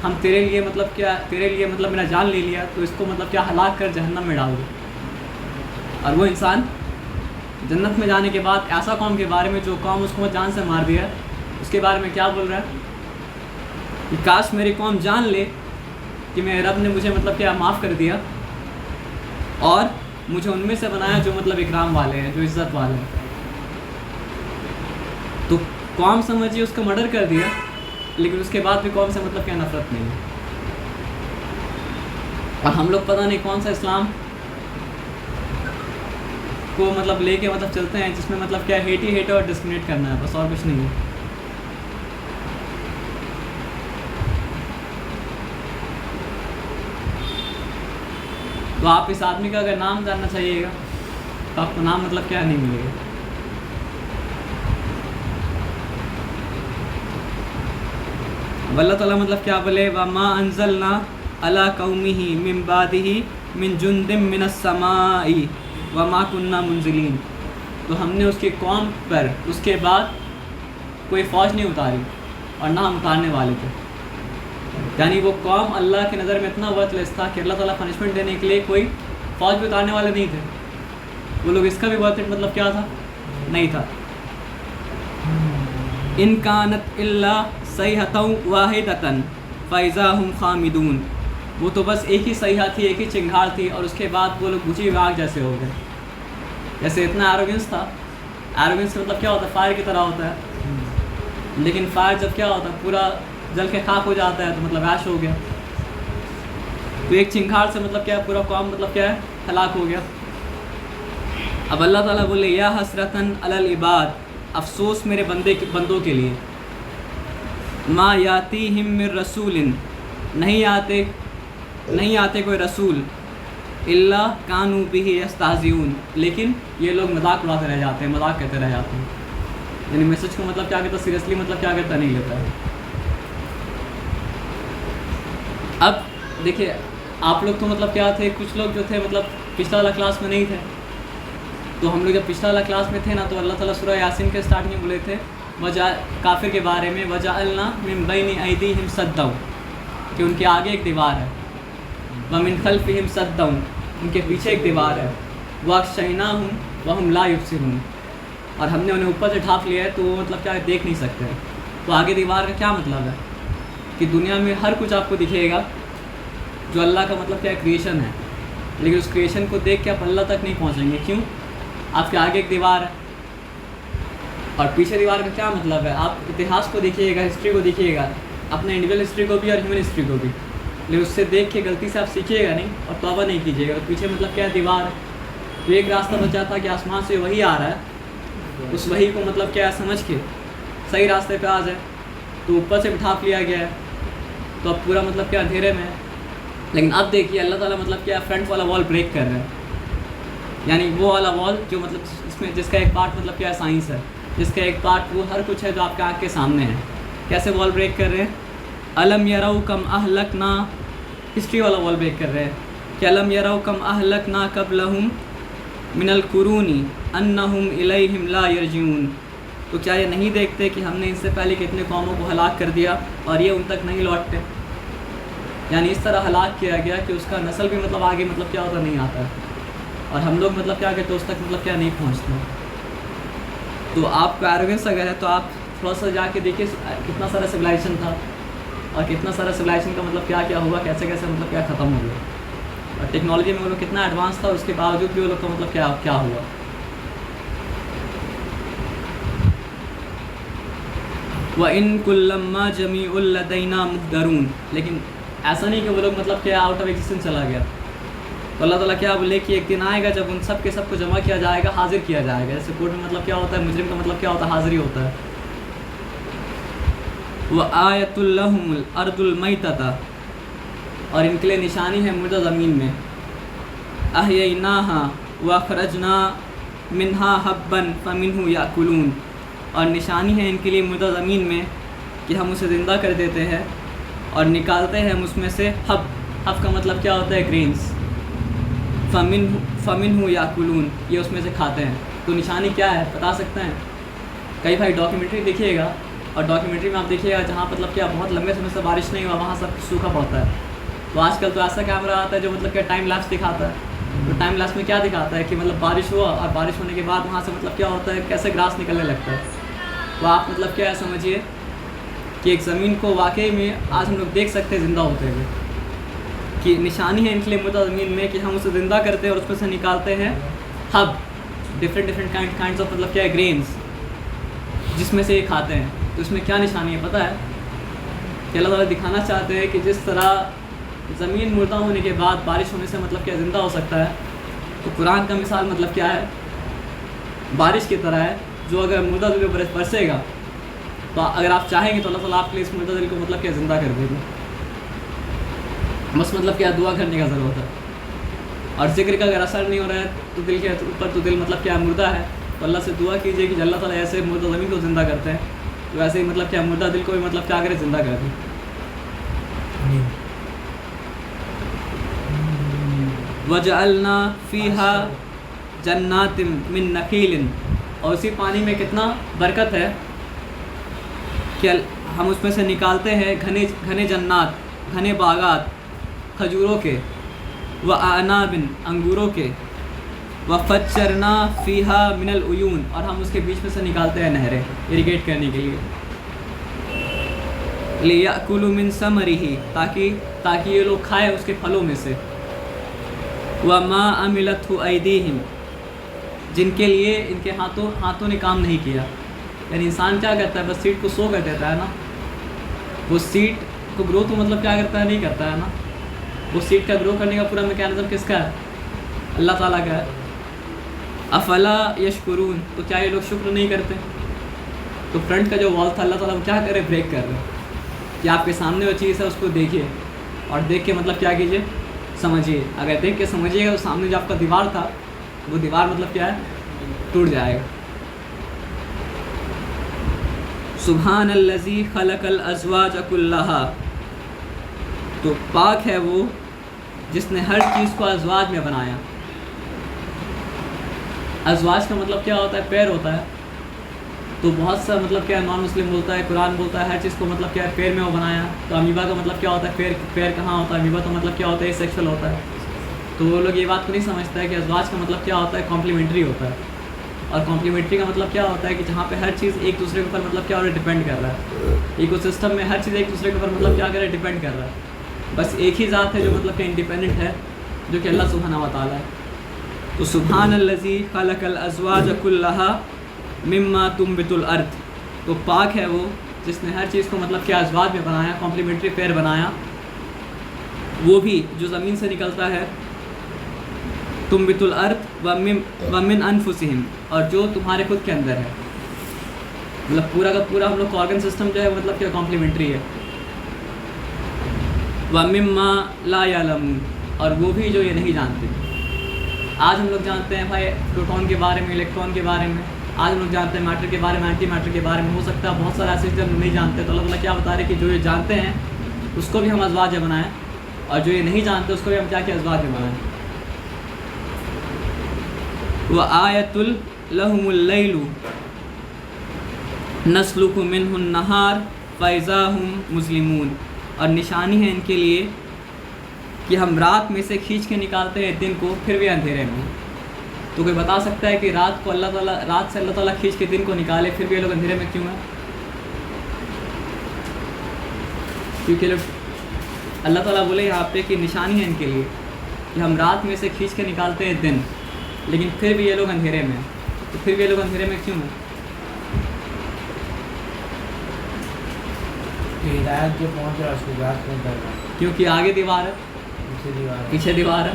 A: हम तेरे लिए मतलब क्या तेरे लिए मतलब मेरा जान ले लिया, तो इसको मतलब क्या हलाक कर जहन्नम में डाल दो। और वो इंसान जन्नत में जाने के बाद ऐसा कौम के बारे में जो कौम उसको जान से मार दिया उसके बारे में क्या बोल रहा है कि काश मेरी कौम जान ले कि मेरे रब ने मुझे मतलब क्या माफ़ कर दिया और मुझे उनमें से बनाया जो मतलब इकराम वाले हैं, जो इज़्ज़त वाले हैं। तो कौम समझिए उसका मर्डर कर दिया, लेकिन उसके बाद भी कौम से मतलब क्या नफरत नहीं है। और हम लोग पता नहीं कौन सा इस्लाम को मतलब लेके मतलब चलते हैं जिसमें मतलब क्या हेट ही हेट और डिस्क्रिमिनेट करना है, बस और कुछ नहीं है। तो आप इस आदमी का अगर नाम जानना चाहिएगा तो आपको नाम मतलब क्या नहीं मिलेगा। अल्लाह ताला मतलब क्या बोले, वमा अंज़लना अला कौमिही मिन बादिही मिन जुंदिम मिनस समाई वमा कुन्ना मुंज़िलीन, तो हमने उसकी कौम पर उसके बाद कोई फ़ौज नहीं उतारी और ना हम उतारने वाले थे। यानी वो कौम अल्लाह की नज़र में इतना वर्थलेस था कि अल्लाह ताला पनिशमेंट देने के लिए कोई फ़ौज भी उतारने वाले नहीं थे। वो लोग इसका भी वर्थ मतलब क्या था, नहीं था। इन कानत इल्ला सहीहतन वाहिदतन फ़इज़ा हुम खामिदून, वो तो बस एक ही सहीहा थी, एक ही चिंगार थी और उसके बाद वो लोग बुझी हुई आग जैसे हो गए। जैसे इतना एरोगेंस था, एरोगेंस मतलब क्या होता है फायर की तरह होता है, लेकिन फायर जब क्या होता है पूरा जल के खाक हो जाता है तो मतलब ऐश हो गया। तो एक चिंगार से मतलब क्या है पूरा कौम मतलब क्या है हलाक हो गया। अब अल्लाह ताला बोले या हसरतन अलल इबाद, अफसोस मेरे बंदों के लिए। मा यातीहिम मिर रसूलिन, नहीं आते कोई रसूल, इल्ला कानू बिही यस्ताहज़िऊन, लेकिन ये लोग मजाक उड़ाते रह जाते हैं, मजाक कहते रह जाते हैं। यानी मैसेज को मतलब क्या कहता, सीरियसली मतलब क्या कहता नहीं लेता है। अब देखिए आप लोग तो मतलब क्या थे, कुछ लोग जो थे मतलब पिछला वाला क्लास में नहीं थे, तो हम लोग जब पिछला वाला क्लास में थे ना, तो अल्लाह ताला सूरह यासीन के स्टार्टिंग में बोले थे काफिर के बारे में, वजअलना मिन बैनि ऐदीहिम सद्दन, कि उनके आगे एक दीवार है, व मिन खल्फिहिम सद्दन, उनके पीछे एक दीवार है, वअग़शयनाहुम वहुम ला युबसिरून, और हमने उन्हें ऊपर से ढाँप लिया है तो वो मतलब क्या देख नहीं सकते। तो आगे दीवार का क्या मतलब है कि दुनिया में हर कुछ आपको दिखेगा जो अल्लाह का मतलब क्या क्रिएशन है, लेकिन उस क्रिएशन को देख के आप अल्लाह तक नहीं पहुँचेंगे। क्यों? आपके आगे एक दीवार है और पीछे दीवार का क्या मतलब है। आप इतिहास को देखिएगा, हिस्ट्री को देखिएगा, अपने इंडिविजुअल हिस्ट्री को भी और ह्यूमन हिस्ट्री को भी, लेकिन उससे देख के गलती से आप सीखिएगा नहीं और तौबा नहीं कीजिएगा। तो पीछे मतलब क्या दीवार है, तो एक रास्ता बचा था कि आसमान से वही आ रहा है, उस वही को मतलब क्या समझ के सही रास्ते पे आ जाए, तो ऊपर से ढाँप लिया गया है, तो अब पूरा मतलब क्या अंधेरे में है। लेकिन अब देखिए अल्लाह ताला मतलब क्या फ्रंट वाला वॉल ब्रेक कर रहे हैं, यानी वो वाला वॉल जो मतलब इसमें जिसका एक पार्ट मतलब क्या साइंस है, जिसका एक पार्ट वो हर कुछ है जो आपके आँख के सामने है। कैसे वॉल ब्रेक कर रहे हैं? अलम यरौ कम अहलकना, हिस्ट्री वाला वॉल ब्रेक कर रहे हैं कि अलम यरौ कम अहलकना कबलहुम मिनल कुरूनी अन्नहुम इलैहिम ला यरजिऊन, तो क्या ये नहीं देखते कि हमने इनसे पहले कितने कौमों को हलाक कर दिया और ये उन तक नहीं लौटते। यानी इस तरह हलाक किया गया कि उसका नस्ल भी मतलब आगे मतलब क्या होता नहीं आता है, और हम लोग मतलब क्या कहते उस तक मतलब क्या नहीं पहुँचते। तो आपका एरोगेंस अगर है तो आप थोड़ा सा जाके देखिए कितना सारा सिविलाइजेशन था और कितना सारा सिविलाइजेशन का मतलब क्या क्या हुआ, कैसे कैसे मतलब क्या ख़त्म हो गया, और टेक्नोलॉजी में वो लोग कितना एडवांस था, उसके बावजूद भी वो लोग का मतलब क्या क्या हुआ। व इन कुल्लम्मा जमीउल लदैना मुहदरून, लेकिन ऐसा नहीं कि वो लोग मतलब क्या आउट ऑफ एग्जिस्टेंस चला गया। तो अल्लाह ताला क्या बोले कि एक दिन आएगा जब उन सब के सब को जमा किया जाएगा, हाजिर किया जाएगा। जैसे कोर्ट में मतलब क्या होता है, मुजरिम का मतलब क्या होता है, हाजिरी होता है। व आयतुल लहुमुल अर्दुल मैतता, और इनके लिए निशानी है मुर्दा ज़मीन में, अहयैनाहा व अखरजना मिन्हा हब्बन फमिन्हु याकुलून, और निशानी है इनके लिए मुर्दा ज़मीन में कि हम उसे ज़िंदा कर देते हैं और निकालते हैं हम उसमें से हब का मतलब क्या होता है, ग्रेन्स, फ़मिन्हु याकुलून, ये उसमें से खाते हैं। तो निशानी क्या है बता सकते हैं? कई भाई डॉक्यूमेंट्री देखिएगा, और डॉक्यूमेंट्री में आप देखिएगा जहाँ मतलब क्या बहुत लंबे समय से बारिश नहीं हुआ वहाँ सब सूखा पड़ता है। तो आजकल तो ऐसा कैमरा आता है जो मतलब क्या टाइम लैप्स दिखाता है। तो टाइम लैप्स में क्या दिखाता है कि मतलब बारिश हुआ और बारिश होने के बाद वहाँ से मतलब क्या होता है, कैसे ग्रास निकलने लगता है। तो आप मतलब क्या समझिए कि एक ज़मीन को वाकई में आज हम लोग देख सकते हैं ज़िंदा होते हुए, कि निशानी है इनके लिए मुर्दा ज़मीन में कि हम उसे ज़िंदा करते हैं और उसमें से निकालते हैं हब, डिफरेंट काइंड्स ऑफ मतलब क्या है, ग्रेन्स, जिसमें से ये खाते हैं। तो इसमें क्या निशानी है पता है? कि अल्लाह ताला दिखाना चाहते हैं कि जिस तरह ज़मीन मुर्दा होने के बाद बारिश होने से मतलब क्या ज़िंदा हो सकता है, तो कुरान का मिसाल मतलब क्या है, बारिश की तरह है, जो अगर मुर्दा दिल पर बरसेगा तो अगर आप चाहेंगे तो अल्लाह ताला आपके लिए इस मुर्दा दिल को मतलब क्या ज़िंदा कर देगा। बस मतलब क्या दुआ करने का ज़रूरत है। और जिक्र का अगर असर नहीं हो रहा है तो दिल के ऊपर, तो दिल मतलब क्या मुर्दा है, तो अल्लाह से दुआ कीजिए कि अल्लाह ताला ऐसे मुर्दा ज़मीन को ज़िंदा करते हैं, तो ऐसे ही मतलब क्या मुर्दा दिल को भी मतलब क्या करे, ज़िंदा कर दें। वजअलना फ़ीहा जन्नातिम मिन नखीलिन, और उसी पानी में कितना बरकत है कि हम उसमें से निकालते हैं घने जन्नात, घने बागात खजूरों के, व अनाबिन अंगूरों के, व फज्जरना फ़ीहा मिनल उयून, और हम उसके बीच में से निकालते हैं नहरें इरिगेट करने के लिए, लियाकुलू मिन समरिही, ताकि ये लोग खाएं उसके फलों में से, व मा अमिलतहु ऐदीहिम, जिनके लिए इनके हाथों ने काम नहीं किया। यानी इंसान क्या करता है, बस सीड को सो कर देता है ना, वो सीड को ग्रो तो मतलब क्या करता है, नहीं करता है ना। वो सीड का ग्रो करने का पूरा मैकेनिज्म किसका है, अल्लाह ताला का है। अफला यशकुरून, तो क्या ये लोग शुक्र नहीं करते? तो फ्रंट का जो वॉल था अल्लाह ताला वो क्या कर रहे, ब्रेक कर रहे हैं कि आपके सामने वो चीज़ है उसको देखिए और देख के मतलब क्या कीजिए, समझिए। अगर देख के समझिएगा तो सामने जो आपका दीवार था वो दीवार मतलब क्या है, टूट जाएगा। सुब्हानल्लज़ी खलक़ल अज़वाज कुल्लहा, तो पाक है वो जिसने हर चीज़ को अज़वाज में बनाया। अज़वाज का मतलब क्या होता है, पैर होता है। तो बहुत सा मतलब क्या है, नॉन मुस्लिम बोलता है, कुरान बोलता है हर चीज़ को मतलब क्या है, पैर में वो बनाया। तो अमीबा का मतलब क्या होता है, पैर कहाँ होता है, अमीबा का मतलब क्या होता है, सेक्सुअल होता है। तो वो लोग ये बात को नहीं समझता है कि अज़वाज का मतलब क्या होता है, कॉम्प्लीमेंट्री होता है। और कॉम्प्लीमेंट्री का मतलब क्या होता है कि जहाँ पे हर चीज़ एक दूसरे के ऊपर मतलब क्या हो रहा है, डिपेंड कर रहा है। इकोसिस्टम में हर चीज़ एक दूसरे के ऊपर मतलब क्या कर रहा है, डिपेंड कर रहा है। बस एक ही ज़ात है जो मतलब क्या इंडिपेंडेंट है, जो कि अल्लाह सुब्हानहू व तआला है। तो सुब्हानल्लज़ी खलक़ल अज़वाज कुल्लहा मिम्मा तुंबितुल अर्द, तो पाक है वो जिसने हर चीज़ को मतलब क्या अज़वाज में बनाया, कॉम्प्लीमेंट्री पेयर बनाया, वो भी जो ज़मीन से निकलता है। तुंबितुल अर्द व मिन अनफुसिहिम, और जो तुम्हारे खुद के अंदर है। मतलब पूरा का पूरा हम लोग का ऑर्गन सिस्टम जो है मतलब क्या कॉम्प्लीमेंट्री है। व मिम्मा ला यालमून, और वो भी जो ये नहीं जानते। आज हम लोग जानते हैं भाई प्रोटॉन के बारे में, इलेक्ट्रॉन के बारे में। आज हम लोग जानते हैं मैटर के बारे में, एंटी मैटर के बारे में। हो सकता है बहुत सारे ऐसे चीज़ें हम लोग नहीं जानते। तो अल्लाह ताला क्या बता रहे कि जो ये जानते हैं उसको भी हम अज़वाज में बनाएं, और जो ये नहीं जानते उसको भी हम क्या किया, अज़वाज में बनाएं। व आयतुल लहुमुल लैलु नस्लुकु मिन्हुन नहार फ़इज़ा हुम मुस्लिमून, और निशानी है इनके लिए कि हम रात में से खींच के निकालते हैं दिन को, फिर भी अंधेरे में। तो कोई बता सकता है कि रात से अल्लाह ताला खींच के दिन को निकाले, फिर भी ये लोग अंधेरे में क्यों हैं? क्योंकि लोग अल्लाह ताला बोले यहाँ पे कि निशानी है इनके लिए कि हम रात में से खींच के निकालते हैं दिन, लेकिन फिर भी ये लोग अंधेरे में। तो फिर भी ये लोग अंधेरे में क्यों हैं?
B: हिदायत जो पहुँच रहा है उसको जांच नहीं कर रहा,
A: क्योंकि आगे दीवार है, पीछे दीवार है,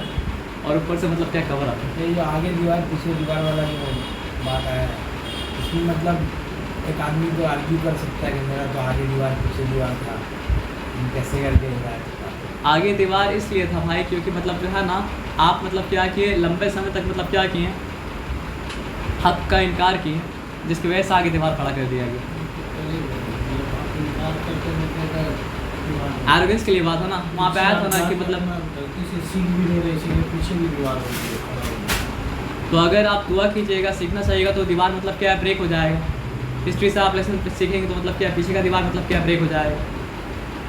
A: और ऊपर से मतलब क्या कवर आता है।
B: ये जो आगे दीवार पीछे दीवार वाला जो बात आया है, इसमें मतलब एक आदमी तो आर्ग्यू कर सकता है कि मेरा तो आगे दीवार पीछे दीवार था, कैसे करके हिदायत।
A: आगे दीवार इसलिए था भाई क्योंकि मतलब जो है ना, आप मतलब क्या किए, लंबे समय तक मतलब क्या किए, हक का इनकार किए, जिसकी वजह से आगे दीवार खड़ा कर दिया गया। एरोगेंस के लिए बात है ना, वहाँ पे आया था ना कि मतलब
B: सीख भी नहीं रही, इसीलिए पीछे भी दीवार होती है।
A: तो अगर आप दुआ कीजिएगा, सीखना चाहिएगा, तो दीवार मतलब क्या ब्रेक हो जाएगा। हिस्ट्री से आप लेसन सीखेंगे तो मतलब क्या पीछे का दीवार मतलब क्या ब्रेक हो जाएगा।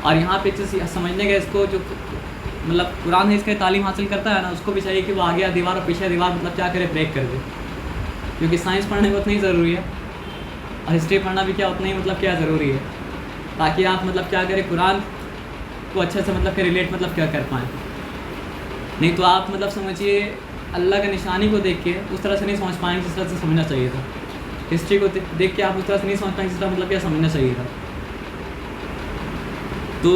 A: और यहाँ पे चीज़ समझने का, इसको जो मतलब कुरान है इसका तालीम हासिल करता है ना, उसको भी चाहिए कि वो आगे दीवार और पीछे दीवार मतलब क्या करे, ब्रेक कर दे। क्योंकि साइंस पढ़ने में उतना ही ज़रूरी है, और हिस्ट्री पढ़ना भी क्या उतना ही मतलब क्या ज़रूरी है, ताकि आप मतलब क्या करें, कुरान को अच्छे से मतलब क्या रिलेट मतलब क्या कर पाएँ। नहीं तो आप मतलब समझिए अल्लाह का निशानी को देख के उस तरह से नहीं समझ पाएंगे जिस तरह से समझना चाहिए था। हिस्ट्री को देख के आप उस तरह से नहीं समझ पाएंगे जिस तरह मतलब क्या समझना चाहिए था। तो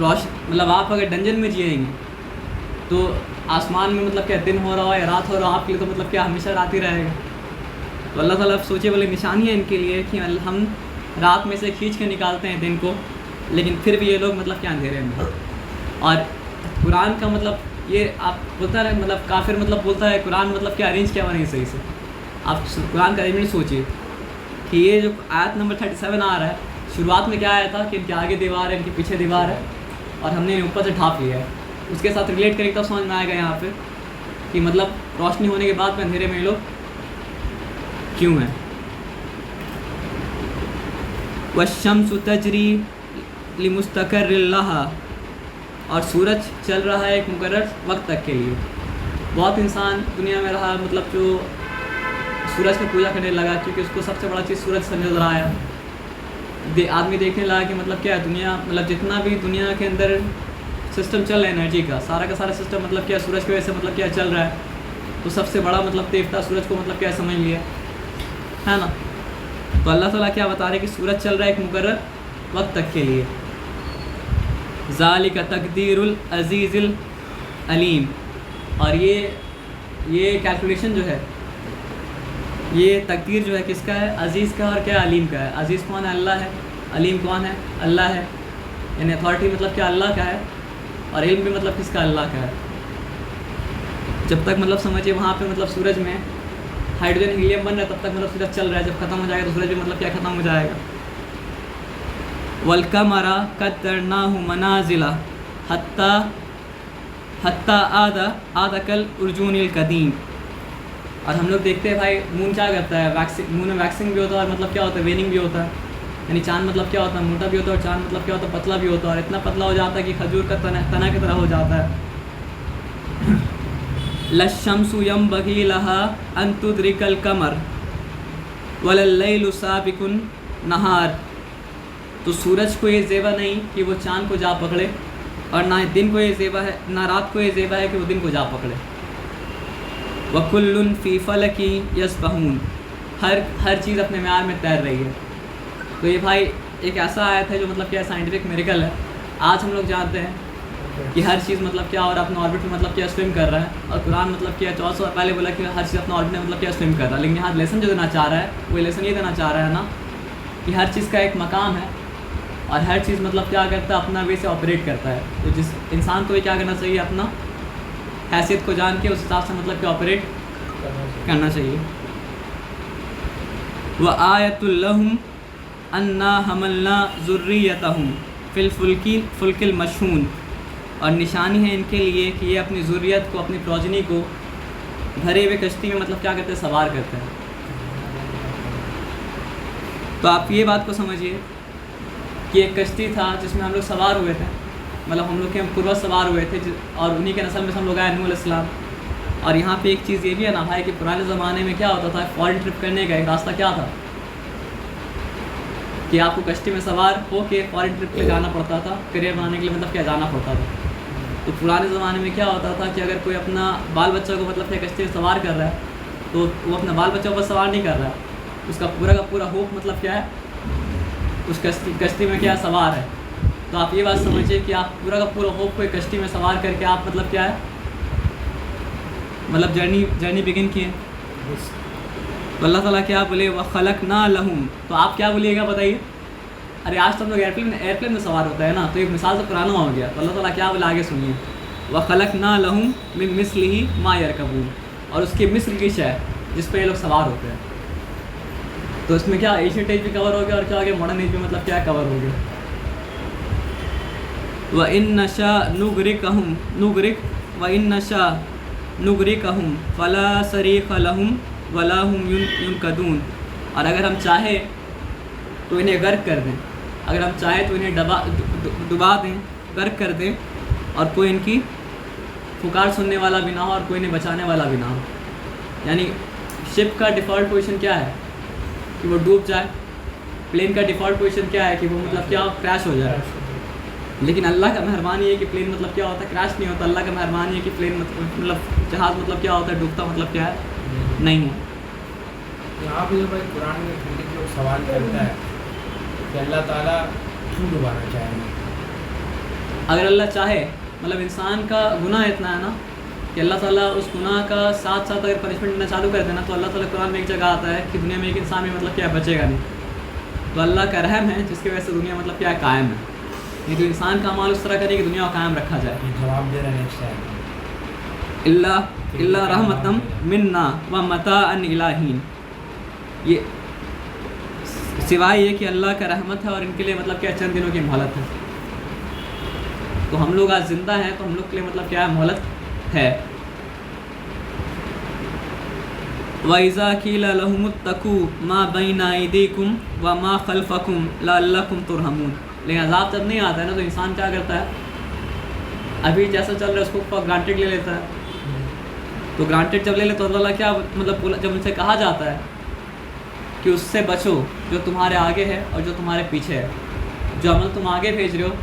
A: मतलब आप अगर डंजन में जिएंगे तो आसमान में मतलब क्या दिन हो रहा हो या रात हो रहा हो, आपके लिए तो मतलब क्या हमेशा रात ही रहेगा। तो अल्लाह ताला सोचे वाली निशानी है इनके लिए कि हम रात में से खींच के निकालते हैं दिन को, लेकिन फिर भी ये लोग मतलब क्या अंधेरे में। और कुरान का मतलब ये आप बोलता है मतलब काफिर मतलब बोलता है कुरान मतलब क्या अरेंज किया हुआ नहीं सही से। आप कुरान का अरेंजमेंट सोचिए कि ये जो आयत नंबर 37 आ रहा है, शुरुआत में क्या आया था कि इनके आगे दीवार है, इनके पीछे दीवार है, और हमने इन्हें ऊपर से ढाँप लिया है। उसके साथ रिलेट करें तब समझ में आएगा यहाँ पे कि मतलब रोशनी होने के बाद में अंधेरे में ये लोग क्यों हैं। वश्शम्सु तजरी लिमुस्तक़र्रिन लहा, और सूरज चल रहा है एक मुकर्रर वक्त तक के लिए। बहुत इंसान दुनिया में रहा मतलब जो सूरज की पूजा करने लगा, क्योंकि उसको सबसे बड़ा चीज़ सूरज से नजर आया। आदमी देखने लगा कि मतलब क्या है दुनिया, मतलब जितना भी दुनिया के अंदर सिस्टम चल रहा है एनर्जी का सारा सिस्टम मतलब क्या सूरज की वजह से मतलब क्या चल रहा है। तो सबसे बड़ा मतलब देवता सूरज को मतलब क्या समझ लिया है ना। तो अल्लाह ताला क्या बता रहे कि सूरज चल रहा है एक मुकर्रर वक्त तक के लिए। ज़ालिका तक़दीरुल अज़ीज़िल अलीम, और ये कैलकुलेशन जो है ये तकदीर जो है किसका है? अज़ीज़ का और क्या अलीम का है। अज़ीज़ कौन है? अल्लाह है। अलीम कौन है? अल्लाह है। यानी अथॉरिटी मतलब क्या? अल्लाह का है। और इल्म भी मतलब किसका? अल्लाह का है। जब तक मतलब समझिए वहाँ पे मतलब सूरज में हाइड्रोजन हीलियम बन रहा है तब तक मतलब सूरज चल रहा है, जब ख़त्म हो जाएगा तो सूरज भी मतलब क्या ख़त्म हो जाएगा। वल्कमरा कद्दरनाहु मनाजिला हत्ता हत्ता आदा कल उर्जूनिल कदीम। और हम लोग देखते हैं भाई मून क्या करता है, मून में वैक्सिंग भी होता है और मतलब क्या होता है, वेनिंग भी होता है। यानी चांद मतलब क्या होता है, मोटा भी होता है, और चांद मतलब क्या होता है, पतला भी होता है। और इतना पतला हो जाता है कि खजूर का तना की तरह हो जाता है। लशम्सु यंबगी लहा अन तुद्रिकल कमर वलल्लैलु साबिकुन नहार। तो सूरज को ये ज़ेबा नहीं कि वो चांद को जा पकड़े, और ना दिन को ये ज़ेबा है, ना रात को ये ज़ेबा है कि वो दिन को जा पकड़े। वकुल्लुन फ़ी फ़लकी यस्बहून। हर चीज़ अपने म्यार में तैर रही है। तो ये भाई एक ऐसा आयत है जो मतलब क्या साइंटिफिक मिरेकल है। आज हम लोग जानते हैं कि हर चीज़ मतलब क्या और अपने ऑर्बिट में मतलब क्या स्विम कर रहा है, और कुरान मतलब क्या 1400 पहले बोला कि हर चीज़ अपने ऑर्बिट में मतलब क्या स्विम कर रहा है। लेकिन यहाँ लेसन जो देना चाह रहा है वो लेसन ये देना चाह रहा है ना कि हर चीज़ का एक मकाम है, और हर चीज़ मतलब क्या करता है, अपना वे से ऑपरेट करता है। तो जिस इंसान को ये क्या करना चाहिए, अपना हैसियत को जान के उस हिसाब से मतलब क्या ऑपरेट करना चाहिए। व आयतुल्लहुम अन्ना हमलना ज़ुर्रियतहुम फिल फुल्किल मशहून। और निशानी है इनके लिए कि ये अपनी ज़ुर्रियत को, अपनी प्रोजनी को भरे हुए कश्ती में मतलब क्या करते हैं, सवार करते हैं। तो आप ये बात को समझिए कि एक कश्ती था जिसमें हम लोग सवार हुए थे, मतलब हम लोग के पूर्वज सवार हुए थे, और उन्हीं के नस्ल में से हम लोग आए, नूह अलैहिस्सलाम। और यहाँ पे एक चीज़ ये भी है ना भाई कि पुराने ज़माने में क्या होता था, फॉरेन ट्रिप करने का एक रास्ता क्या था कि आपको कश्ती में सवार होके फॉरेन ट्रिप के लिए जाना पड़ता था, करियर बनाने के लिए मतलब क्या जाना पड़ता था। तो पुराने ज़माने में क्या होता था कि अगर कोई अपना बाल बच्चा को मतलब क्या कश्ती में सवार कर रहा है, तो वो अपना बाल बच्चा पर सवार नहीं कर रहा है, उसका पूरा का पूरा होप मतलब क्या है, उस कश्ती में क्या सवार है। तो आप ये बात समझिए कि आप पूरा का पूरा होप को एक कश्ती में सवार करके आप मतलब क्या है, मतलब जर्नी बिगिन किए। तो अल्लाह ताला क्या बोले, व खलक़ना लहुम। तो आप क्या बोलिएगा बताइए? अरे आज तो हम लोग एयरप्लेन में सवार होता है ना, तो एक मिसाल तो पुराना हो गया। तो अल्लाह ताला क्या बोला आगे सुनिए, व खलक़ना लहुम मिन मिस्लिही मा यरकबून। और उसके मिस्ल की शय जिस पर ये लोग सवार होते हैं। तो इसमें क्या एशियन एज भी कवर हो गया, और क्या हो गया, मॉडर्न एज भी मतलब क्या कवर हो गया। व इन नशा नुगरिकहुम फला सरीक़ लहुम वला हुम युनकदून। और अगर हम चाहें तो इन्हें गर्क कर दें, अगर हम चाहें तो इन्हें डुबा दें, गर्क कर दें, और कोई इनकी पुकार सुनने वाला भी ना हो और कोई इन्हें बचाने वाला भी ना हो। यानी शिप का डिफ़ॉल्ट पोजीशन क्या है कि वो डूब जाए, प्लेन का डिफ़ॉल्ट पोजीशन क्या है कि वो मतलब क्या क्रैश हो जाए। लेकिन अल्लाह का मेहरबानी है कि प्लेन मतलब क्या होता है, क्रैश नहीं होता। अल्लाह का मेहरबानी है कि प्लेन मतलब जहाज़ मतलब क्या होता है, डूबता मतलब क्या है, नहीं है।
B: यहाँ पे जो भाई कुरान में खंडित लोग सवाल करता है कि अल्लाह ताला क्यों डुबाना चाहेंगे।
A: अगर अल्लाह चाहे, मतलब इंसान का गुनाह इतना है ना कि अल्लाह ताला उस गुनाह का साथ साथ अगर पनिशमेंट देना चालू कर देना, तो अल्लाह ताला कुरान में एक जगह आता है कि दुनिया में एक इंसान भी मतलब क्या बचेगा नहीं। तो अल्लाह का रहम है जिसकी वजह से दुनिया मतलब क्या कायम है। ये तो इंसान का अमाल उस तरह करे कि दुनिया को कायम रखा जाए।
B: जवाब दे रहे हैं नेक्स्ट टाइम,
A: इल्ला रहमतम मिन्ना व मताअन इलाहीन। ये सिवाय ये कि अल्लाह का रहमत है और इनके लिए मतलब क्या चंद दिनों की मोहलत है। तो हम लोग आज ज़िंदा हैं तो हम लोग के लिए मतलब क्या है, मोहलत है। वइज़ा क़ीला लहुमुत्तक़ू मा बैना अयदीकुम व मा खल्फ़कुम लअल्लकुम तुरहमून। लेकिन अज़ाब जब नहीं आता है ना, तो इंसान क्या करता है, अभी जैसा चल रहा है उसको ग्रांटेड ले लेता है। तो ग्रांटेड जब ले लेता है तो अल्लाह क्या मतलब, जब उनसे कहा जाता है कि उससे बचो जो तुम्हारे आगे है और जो तुम्हारे पीछे है, जो अमल तुम आगे भेज रहे हो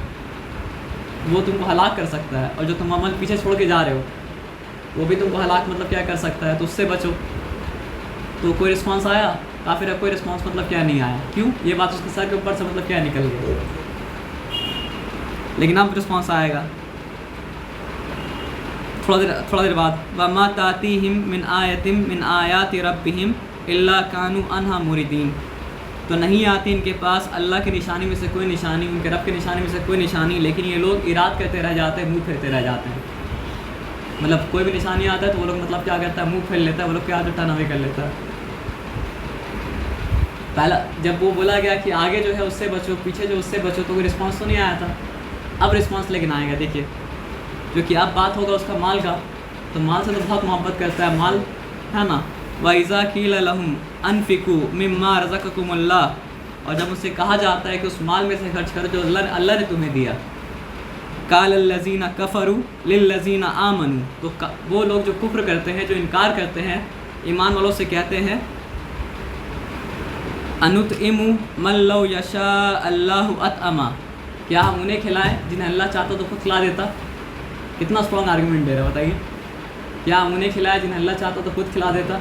A: वो तुमको हलाक कर सकता है, और जो तुम अमल पीछे छोड़ के जा रहे हो वो भी तुमको हलाक मतलब क्या कर सकता है, तो उससे बचो। तो कोई रिस्पांस आया? काफिर कोई रिस्पांस मतलब क्या नहीं आया। क्यों? ये बात उसके सर के ऊपर से मतलब क्या निकल गई। लेकिन अब रिस्पांस आएगा थोड़ा देर बाद। वमा तातीहिम मिन आयतिम मिन आयाति रब्बिहिम इल्ला कानू अनहा मुरिदीन, तो नहीं आती इनके पास अल्लाह की निशानी में से कोई निशानी, उनके रब की निशानी में से कोई निशानी, लेकिन ये लोग इराद करते रह जाते हैं, मुँह फेरते रह जाते हैं। मतलब कोई भी निशानी आता है तो वो लोग मतलब क्या करता है, मुँह फेर लेता है, वो लोग क्या टर्न अवे कर लेता है। पहला जब वो बोला गया कि आगे जो है उससे बचो, पीछे जो उससे बचो, तो कोई रिस्पांस तो नहीं आया था। अब रिस्पांस लेकिन आएगा। देखिए, जो कि अब बात होगा उसका माल का, तो माल से तो बहुत मोहब्बत करता है, माल है ना। वाइज़ा कील लहुम अनफिकू मिम्मा रज़क़कुमुल्लाह, और जब उससे कहा जाता है कि उस माल में से खर्च करो जो अल्लाह ने तुम्हें दिया। कालल्लज़ीना कफ़रू लिल्लज़ीना आमनू, तो वो लोग जो कुफ्र करते हैं, जो इनकार करते हैं, ईमान वालों से कहते हैं अनुतइमु मन लौ यशा अल्लाहु अतअमा, क्या हम उन्हें खिलाएं जिन्हें अल्लाह चाहता तो खुद खिला देता। कितना स्ट्रॉन्ग आर्गूमेंट दे रहा है बताइए। क्या हम उन्हें खिलाएं जिन्हें अल्लाह चाहता तो खुद खिला देता।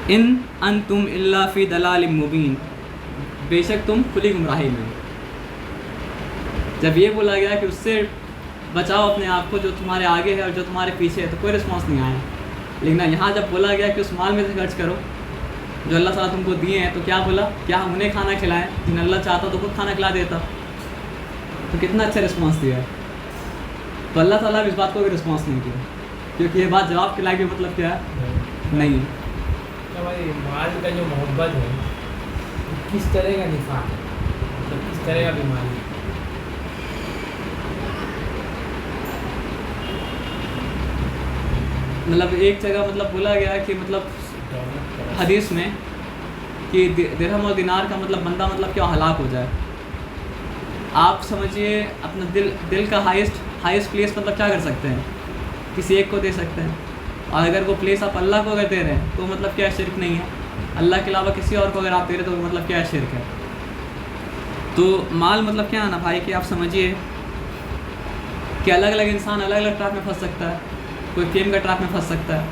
A: इन अंतुम इल्ला फ़ी दलालिम मुबीन, बेशक तुम खुली गुमराही में। जब ये बोला गया कि उससे बचाओ अपने आप को जो तुम्हारे आगे है और जो तुम्हारे पीछे है, तो कोई रिस्पॉन्स नहीं आया। लेकिन यहाँ जब बोला गया कि उस माल में से खर्च करो जो अल्लाह ताला तुमको दिए हैं, तो क्या बोला, क्या हम उन्हें खाना खिलाएं जिन्हें अल्लाह चाहता तो खुद खाना खिला देता। तो कितना अच्छा रिस्पॉन्स दिया है। तो अल्लाह ताला भी इस बात को भी रिस्पॉन्स नहीं किया, क्योंकि ये बात जवाब के लायक भी मतलब क्या है, नहीं है।
B: तो भाई माल का जो मोहब्बत है किस तरह का निफाक है, मतलब किस तरह का बीमारी है।
A: मतलब एक जगह मतलब बोला गया कि मतलब हदीस में कि दिरहम और दिनार का मतलब बंदा मतलब क्या हलाक हो जाए। आप समझिए अपना दिल का हाईएस्ट प्लेस मतलब क्या कर सकते हैं, किसी एक को दे सकते हैं। और अगर वो प्लेस आप अल्लाह को अगर दे रहे हैं तो मतलब क्या शिरक नहीं है। अल्लाह के अलावा किसी और को अगर आप दे रहे हैं तो मतलब क्या शिरक है। तो माल मतलब क्या है ना भाई कि आप समझिए कि अलग अलग इंसान अलग अलग ट्रैप में फंस सकता है। कोई फेम का ट्रैप में फंस सकता है,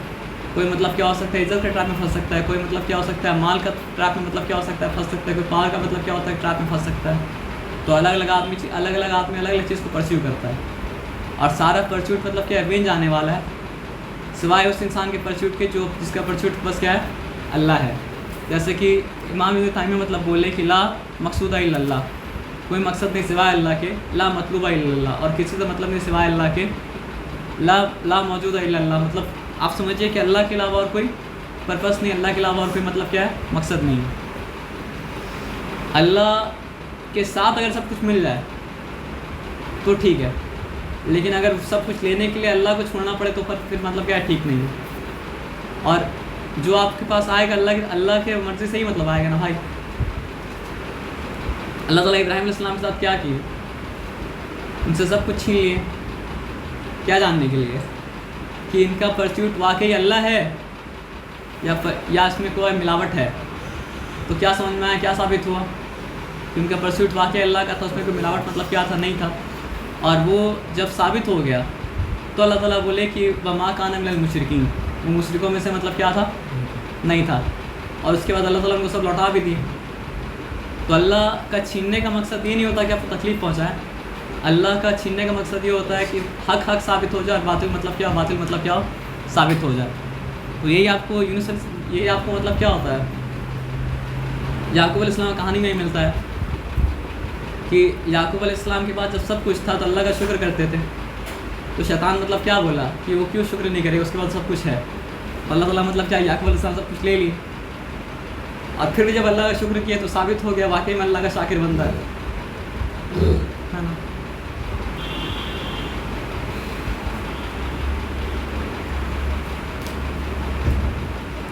A: कोई मतलब क्या हो सकता है इज्जत के ट्रैप में फंस सकता है, कोई मतलब क्या हो सकता है माल का ट्रैप में मतलब क्या हो सकता है फंस सकता है, कोई पावर का मतलब क्या होता है ट्रैप में फंस सकता है। तो अलग अलग आदमी अलग अलग चीज़ को परस्यू करता है। और सारा परस्यूट मतलब क्या है, वेंज आने वाला है, सिवाय उस इंसान के परस्यूट के जो जिसका परस्यूट बस क्या है, अल्लाह है। जैसे कि इमाम इब्न तैमिया मतलब बोले कि ला मकसूदा इल्लल्लाह, कोई मकसद नहीं सिवाय अल्लाह के, ला मतलूबा इल्लल्लाह, और किसी का मतलब नहीं सिवाय अल्लाह के, ला मौजूदा इल्लल्लाह। मतलब आप समझिए कि अल्लाह के अलावा और कोई पर्पस नहीं, अल्लाह के अलावा और कोई मतलब क्या है, मकसद नहीं। अल्लाह के साथ अगर सब कुछ मिल जाए तो ठीक है, लेकिन अगर सब कुछ लेने के लिए अल्लाह को छोड़ना पड़े तो फिर मतलब क्या है, ठीक नहीं है। और जो आपके पास आएगा अल्लाह के मर्ज़ी से ही मतलब आएगा ना भाई। अल्लाह ताला इब्राहीम अलैहिस्सलाम के साथ क्या किए, उनसे सब कुछ छीन लिए, क्या जानने के लिए कि इनका परस्यूट वाकई अल्लाह है या इसमें कोई मिलावट है। तो क्या समझ में आया, क्या साबित हुआ कि उनका परस्यूट वाकई अल्लाह का था, उसमें कोई मिलावट मतलब क्या था, नहीं था। और वो जब साबित हो गया तो अल्लाह ताला बोले कि वमा कान मिनल मुशरिकीन, वो मुशरिकों में से मतलब क्या था, नहीं था। और उसके बाद अल्लाह ताला उनको सब लौटा भी दिए। तो अल्लाह का छीनने का मकसद ये नहीं होता कि आपको तकलीफ़ पहुँचाए। अल्लाह का छीनने का मकसद ये होता है कि हक साबित हो जाए और बातिल मतलब क्या हो, साबित हो जाए। तो यही आपको यही आपको मतलब क्या होता है, याकूब अलैहिस्सलाम की कहानी में ही मिलता है कि याकूब अलैहिस्सलाम के पास जब सब कुछ था तो अल्लाह का शुक्र करते थे। तो शैतान मतलब क्या बोला कि वो क्यों शुक्र नहीं करेगा, उसके बाद सब कुछ है। तो अल्लाह ताला मतलब क्या, याकूब अलैहिस्सलाम सब कुछ ले लिए, और फिर भी जब अल्लाह का शुक्र किया तो साबित हो गया वाकई में अल्लाह का शाकिर बंदा है ना।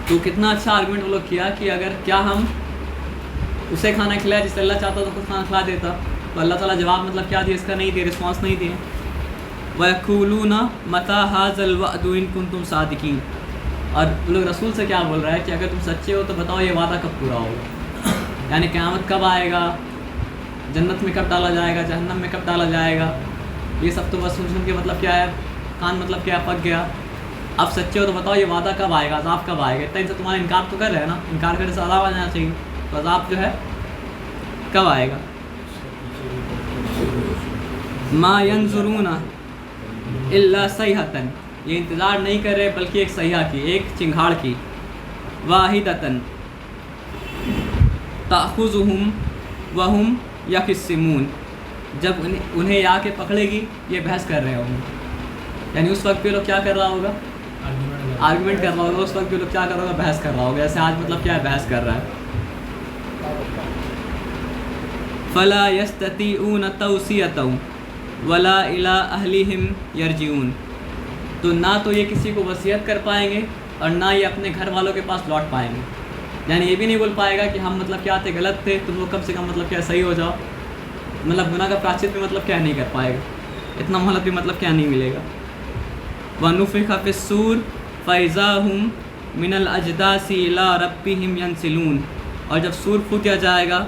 A: तो कितना अच्छा आर्गुमेंट वो लोग किया कि अगर क्या हम उसे खाना खिलाया जिससे अल्लाह चाहता तो खुद खाना खिला देता। तो अल्लाह ताला जवाब मतलब क्या दिया, इसका नहीं दिया, रिस्पॉन्स नहीं दिए। वयक़ूलूना मता हाज़ल वअदु इन कुंतुम सादिकीन, और वो लोग रसूल से क्या बोल रहा है कि अगर तुम सच्चे हो तो बताओ ये वादा कब पूरा होगा, यानी क़यामत कब आएगा, जन्नत में कब डाला जाएगा, जहन्नम में कब डाला जाएगा। ये सब तो बस सुन के मतलब क्या है, कान मतलब क्या पक गया। अब सच्चे हो तो बताओ ये वादा कब आएगा, अज़ाब कब आएगा। इतना इनसे तुम्हारा इनकार तो कर रहे हैं ना, इनकार करने से अज़ाब आ जाना चाहिए, तो अज़ाब जो है कब आएगा। मा यंजुरूना इल्ला सैहतन, ये इंतज़ार नहीं कर रहे बल्कि एक सैया की, एक चिंगाड़ की। वाहिदतन ताखुज़ुहुम वहुम यखिस्सिमून, जब उन्हें या के पकड़ेगी ये बहस कर रहे होंगे, यानी उस वक्त पे लोग क्या कर रहा होगा, आर्गुमेंट कर रहा होगा, उस वक्त पे लोग क्या कर रहा होगा, बहस कर रहा होगा, जैसे आज मतलब क्या है, बहस कर रहा है। फ़ला यस्ततीऊन तौसियतन वला इला अहलिहिम यरजिऊन, तो ना तो ये किसी को वसीयत कर पाएंगे और ना ये अपने घर वालों के पास लौट पाएंगे, यानी ये भी नहीं बोल पाएगा कि हम मतलब क्या थे, गलत थे, तुम लोग कम से कम मतलब क्या सही हो जाओ, मतलब गुनाह का प्रायश्चित भी मतलब क्या नहीं कर पाएगा, इतना मोहलत भी मतलब क्या नहीं मिलेगा। वनुफ़िख़ फ़िस्सूर फ़इज़ा हुम मिनल अजदासी इला रब्बिहिम यंसिलून, और जब सूर फूट दिया जाएगा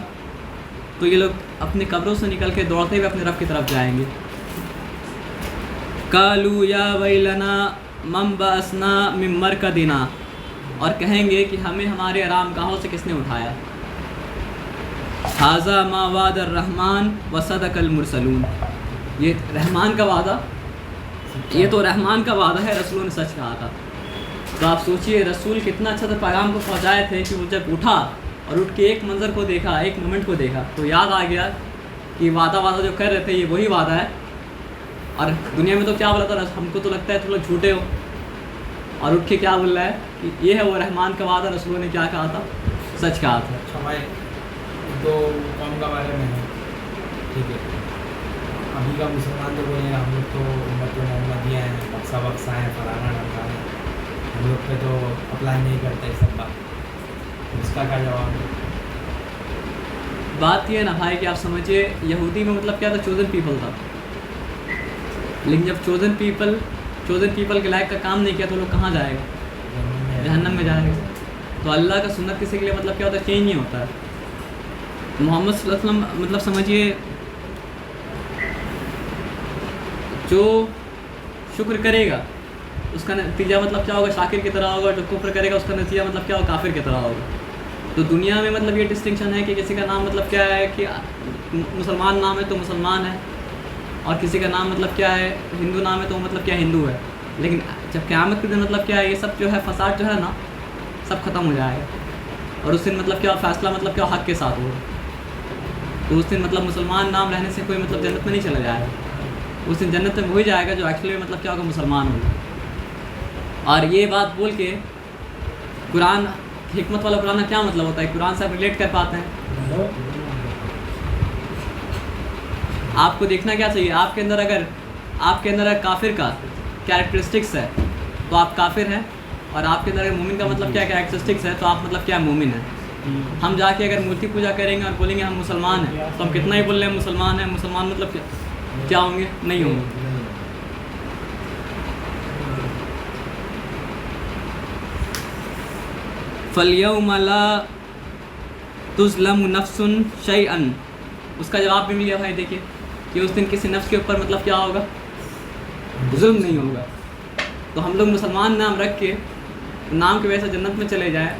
A: तो ये लोग अपने कब्रों से निकल के दौड़ते हुए अपने रब की तरफ जाएंगे। कालू या वैलना मम बअसना मिन मरकदिना, और कहेंगे कि हमें हमारे आरामगाहों से किसने उठाया। हाज़ा मा वादर रहमान व सदकल मुरसलून, ये रहमान का वादा, ये तो रहमान का वादा है, रसूलों ने सच कहा था। तो आप सोचिए रसूल कितना अच्छा सा पैगाम को पहुँचाए थे कि वो जब उठा और उठ के एक मंज़र को देखा, एक मोमेंट को देखा, तो याद आ गया कि वादा जो कर रहे थे ये वही वादा है। और दुनिया में तो क्या बोला था, हमको तो लगता है तुम लोग झूठे हो, और उठ के क्या बोल रहा है कि ये है वो रहमान का वादा, रसूलों ने क्या कहा था, सच कहा था।
B: अच्छा भाई, तो कौम का बारे में है, ठीक है, अभी का मुसलमान तो बोलेंगे हम लोग तो उम्मत मोहम्मदिया हैं, बक्सा हैं, फलाना ढमका है, हम लोग पे तो अप्लाई नहीं करते सब बात, इसका क्या जवाब है?
A: बात ये है ना भाई कि आप समझिए यहूदी में मतलब क्या था, चोज़न पीपल था, लेकिन जब चोज़न पीपल के लायक का काम नहीं किया तो लोग कहाँ जाएगा, जहन्नम में जाएगा। तो अल्लाह का सुन्नत किसी के लिए मतलब क्या होता है, चेंज नहीं होता है। मोहम्मद सल्लल्लाहु अलैहि वसल्लम मतलब समझिए जो शुक्र करेगा उसका नतीजा मतलब क्या होगा, शाकिर की तरह होगा, जो कुफ्र करेगा उसका नतीजा मतलब क्या होगा, काफिर की तरह होगा। तो दुनिया में मतलब ये डिस्टिंक्शन है कि किसी का नाम मतलब क्या है कि मुसलमान नाम है तो मुसलमान है, और किसी का नाम मतलब क्या है, हिंदू नाम है तो मतलब क्या हिंदू है। लेकिन जब क़यामत के दिन मतलब क्या है, ये सब जो है फसाद जो है ना सब ख़त्म हो जाएगा, और उस दिन मतलब क्या फैसला मतलब क्या हक़ के साथ होगा। तो उस दिन मतलब मुसलमान नाम रहने से कोई मतलब जन्नत में नहीं चला जाएगा, उस दिन जन्नत में वही जाएगा जो एक्चुअली मतलब क्या होगा, मुसलमान होगा। और ये बात बोल के कुरान, हिकमत वाला कुरान का क्या मतलब होता है, कुरान से आप रिलेट कर पाते हैं। आपको देखना क्या चाहिए, आपके अंदर अगर काफिर का कैरेक्टरिस्टिक्स है तो आप काफिर हैं, और आपके अंदर अगर मोमिन का मतलब क्या कैरेक्टरिस्टिक्स है तो आप मतलब क्या मोमिन है। हम जाके अगर मूर्ति पूजा करेंगे और बोलेंगे हम मुसलमान हैं, तो हम कितना ही बोल रहे हैं मुसलमान हैं, मुसलमान मतलब क्या होंगे, नहीं होंगे। फलयौम ला तुज़लमु नफ्सुन शैअन, उसका जवाब भी मिल गया भाई। देखिए कि उस दिन किसी नफ्स के ऊपर मतलब क्या होगा, जुल्म नहीं होगा। तो हम लोग मुसलमान नाम रख के नाम की वजह से जन्नत में चले जाएं,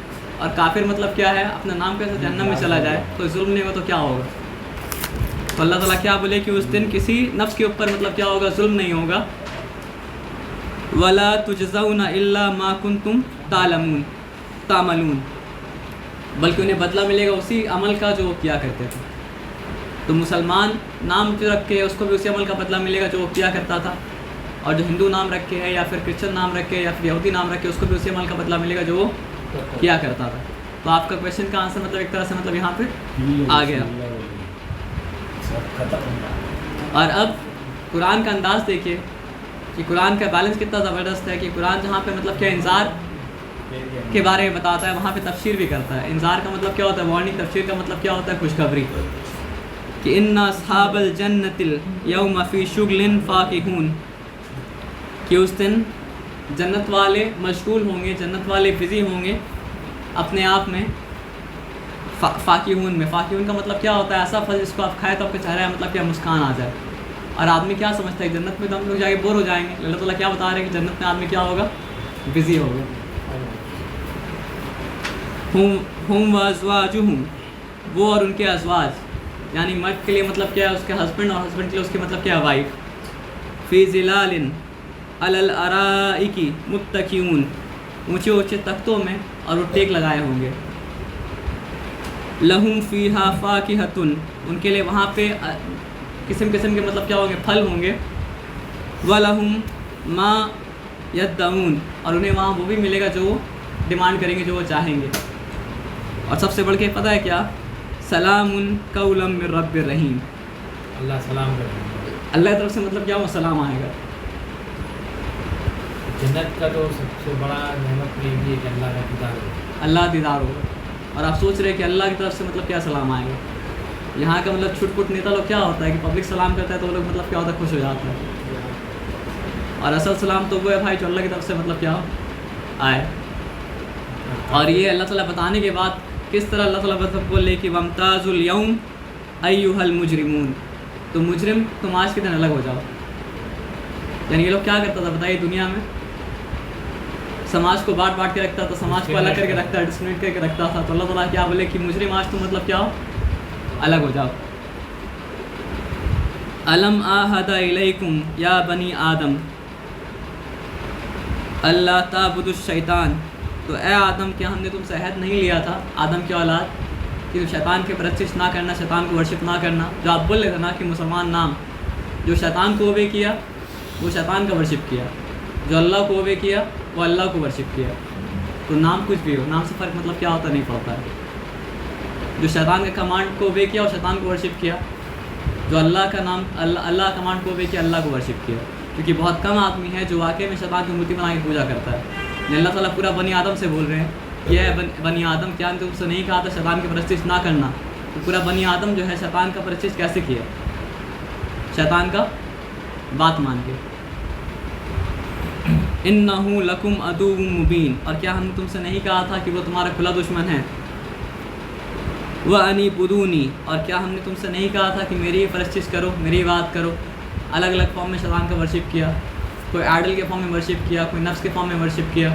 A: और काफिर मतलब क्या है अपना नाम की वजह से जहन्नम में चला जाए, तो जुल्म नहीं होगा तो क्या होगा। तो अल्लाह ताला क्या बोले कि उस दिन किसी नफ्स के ऊपर मतलब क्या होगा, जुल्म नहीं होगा। वला तुजज़ौना इल्ला मा कुंतुम तामलून, बल्कि उन्हें बदला मिलेगा उसी अमल का जो वो किया करते थे। तो मुसलमान नाम जो रख के उसको भी उसी अमल का बदला मिलेगा जो वो किया करता था, और जो हिंदू नाम रख के है या फिर क्रिश्चियन नाम रख के या फिर यहूदी नाम रख के उसको भी उसी अमल का बदला मिलेगा जो वो किया करता था। तो आपका क्वेश्चन का आंसर मतलब एक तरह से मतलब यहाँ पे आ गया। और अब कुरान का अंदाज़ देखिए कि कुरान का बैलेंस कितना ज़बरदस्त है कि कुरान जहाँ पे मतलब क्या इंजार के बारे में बताता है वहाँ पे तफसीर भी करता है। इंजार का मतलब क्या होता है, वार्निंग। तफसीर का मतलब क्या होता है, खुशखबरी। कि इन्ना अस्हाबल जन्नतिल यौम फ़ी शुगलिन फ़ाकिहून, कि उस दिन जन्नत वाले मशगूल होंगे, जन्नत वाले बिज़ी होंगे अपने आप में। फ़ाकिहून में, फ़ाकिहून का मतलब क्या होता है, ऐसा फल जिसको आप खाए तो आपके चेहरे मतलब क्या मुस्कान आ जाए। और आदमी क्या समझता है जन्नत में तो हम लोग जाके बोर हो जाएंगे। अल्लाह ताला क्या बता रहे हैं कि जन्नत में आदमी क्या होगा, बिज़ी होगा। हुम व अज़वाजुहुम, वो और उनके अज़वाज, यानी मर्द के लिए मतलब क्या है उसके हस्बैंड, और हस्बैंड के लिए उसकी मतलब क्या है वाइफ। फ़ी ज़िलालिन अलल अराइकी मुत्तकिऊन, ऊंचे ऊंचे तख्तों में, और वो टेक लगाए होंगे। लहुम फ़ीहा फ़ाकिहतुन, उनके लिए वहाँ पे किस्म किस्म के मतलब क्या होंगे, फल होंगे। वलहुम मा यद्दऊन, और उन्हें वहाँ वो भी मिलेगा जो वो डिमांड करेंगे, जो वो चाहेंगे। और सबसे बढ़ के पता है क्या, सलामुन कौलम मिर रब्बिर रहीम,
B: अल्लाह सलाम करेंगे।
A: अल्लाह की तरफ से मतलब क्या, वो सलाम आएगा।
B: जन्नत का तो सबसे बड़ा नेमत में ये है कि अल्लाह का दीदार हो।
A: अल्लाह दीदार होगा। और आप सोच रहे हैं कि अल्लाह की तरफ से मतलब क्या सलाम आएगा। यहाँ का मतलब छुटपुट नेता लोग क्या होता है कि पब्लिक सलाम करता है तो वो लोग मतलब क्या होता है, खुश हो जाता है। और असल सलाम तो वो है भाई जो अल्लाह की तरफ से मतलब क्या आए। और ये अल्लाह ताला बताने के बाद किस तरह अल्लाह ताला मतलब बोले कि वमताजुल यौम अय्युहल मुजरिमून, तो मुजरिम तुम आज के दिन अलग हो जाओ। यानी ये लोग क्या करता था बताइए, दुनिया में समाज को बांट बांट के रखता था, समाज को अलग करके रखता, डिस्क्रिमिनेट करके रखता था। तो अल्लाह ताला क्या बोले कि मुजरिम आज तुम मतलब क्या हो, अलग हो जाओ। अलम आहदा इलैकुम या बनी आदम अल्लाह ताबुदुश शैतान, तो ए आदम क्या हमने तुमसे अहद नहीं लिया था, आदम की औलाद, कि तो शैतान के परस्तिश ना करना, शैतान को वर्शिप ना करना। जो आप बोल रहे थे ना कि मुसलमान नाम, जो शैतान को ओबे किया वो शैतान का वर्शिप किया, जो अल्लाह को ओबे किया वो अल्लाह को वर्शिप किया। तो नाम कुछ भी हो, नाम से फ़र्क मतलब क्या होता नहीं पड़ता है। जो शैतान के कमांड को ओबे किया और शैतान को वर्शिप किया, जो अल्लाह का नाम अल्लाह कमांड को ओबे किया, अल्लाह को वर्शिप किया। क्योंकि बहुत कम आदमी है जो वाकई में शैतान की मूर्ति बना के पूजा करता है। अल्लाह ताला पूरा बनी आदम से बोल रहे हैं, यह बनी आदम, क्या तुमसे नहीं कहा था शैतान की परस्तिश ना करना। तो पूरा बनी आदम जो है शैतान का परस्तिश कैसे किया, शैतान का बात मान के। इन्नहु लकुम अदुव्वुम मुबीन, और क्या हमने तुमसे नहीं कहा था कि वो तुम्हारा खुला दुश्मन है। व अनीबुदूनी, और क्या हमने तुमसे नहीं कहा था कि मेरी परस्तिश करो, मेरी बात करो। अलग अलग फॉर्म में शैतान का वर्शिप किया, कोई आइडल के फॉर्म में वर्शिप किया, कोई नफ्स के फॉर्म में वर्शिप किया।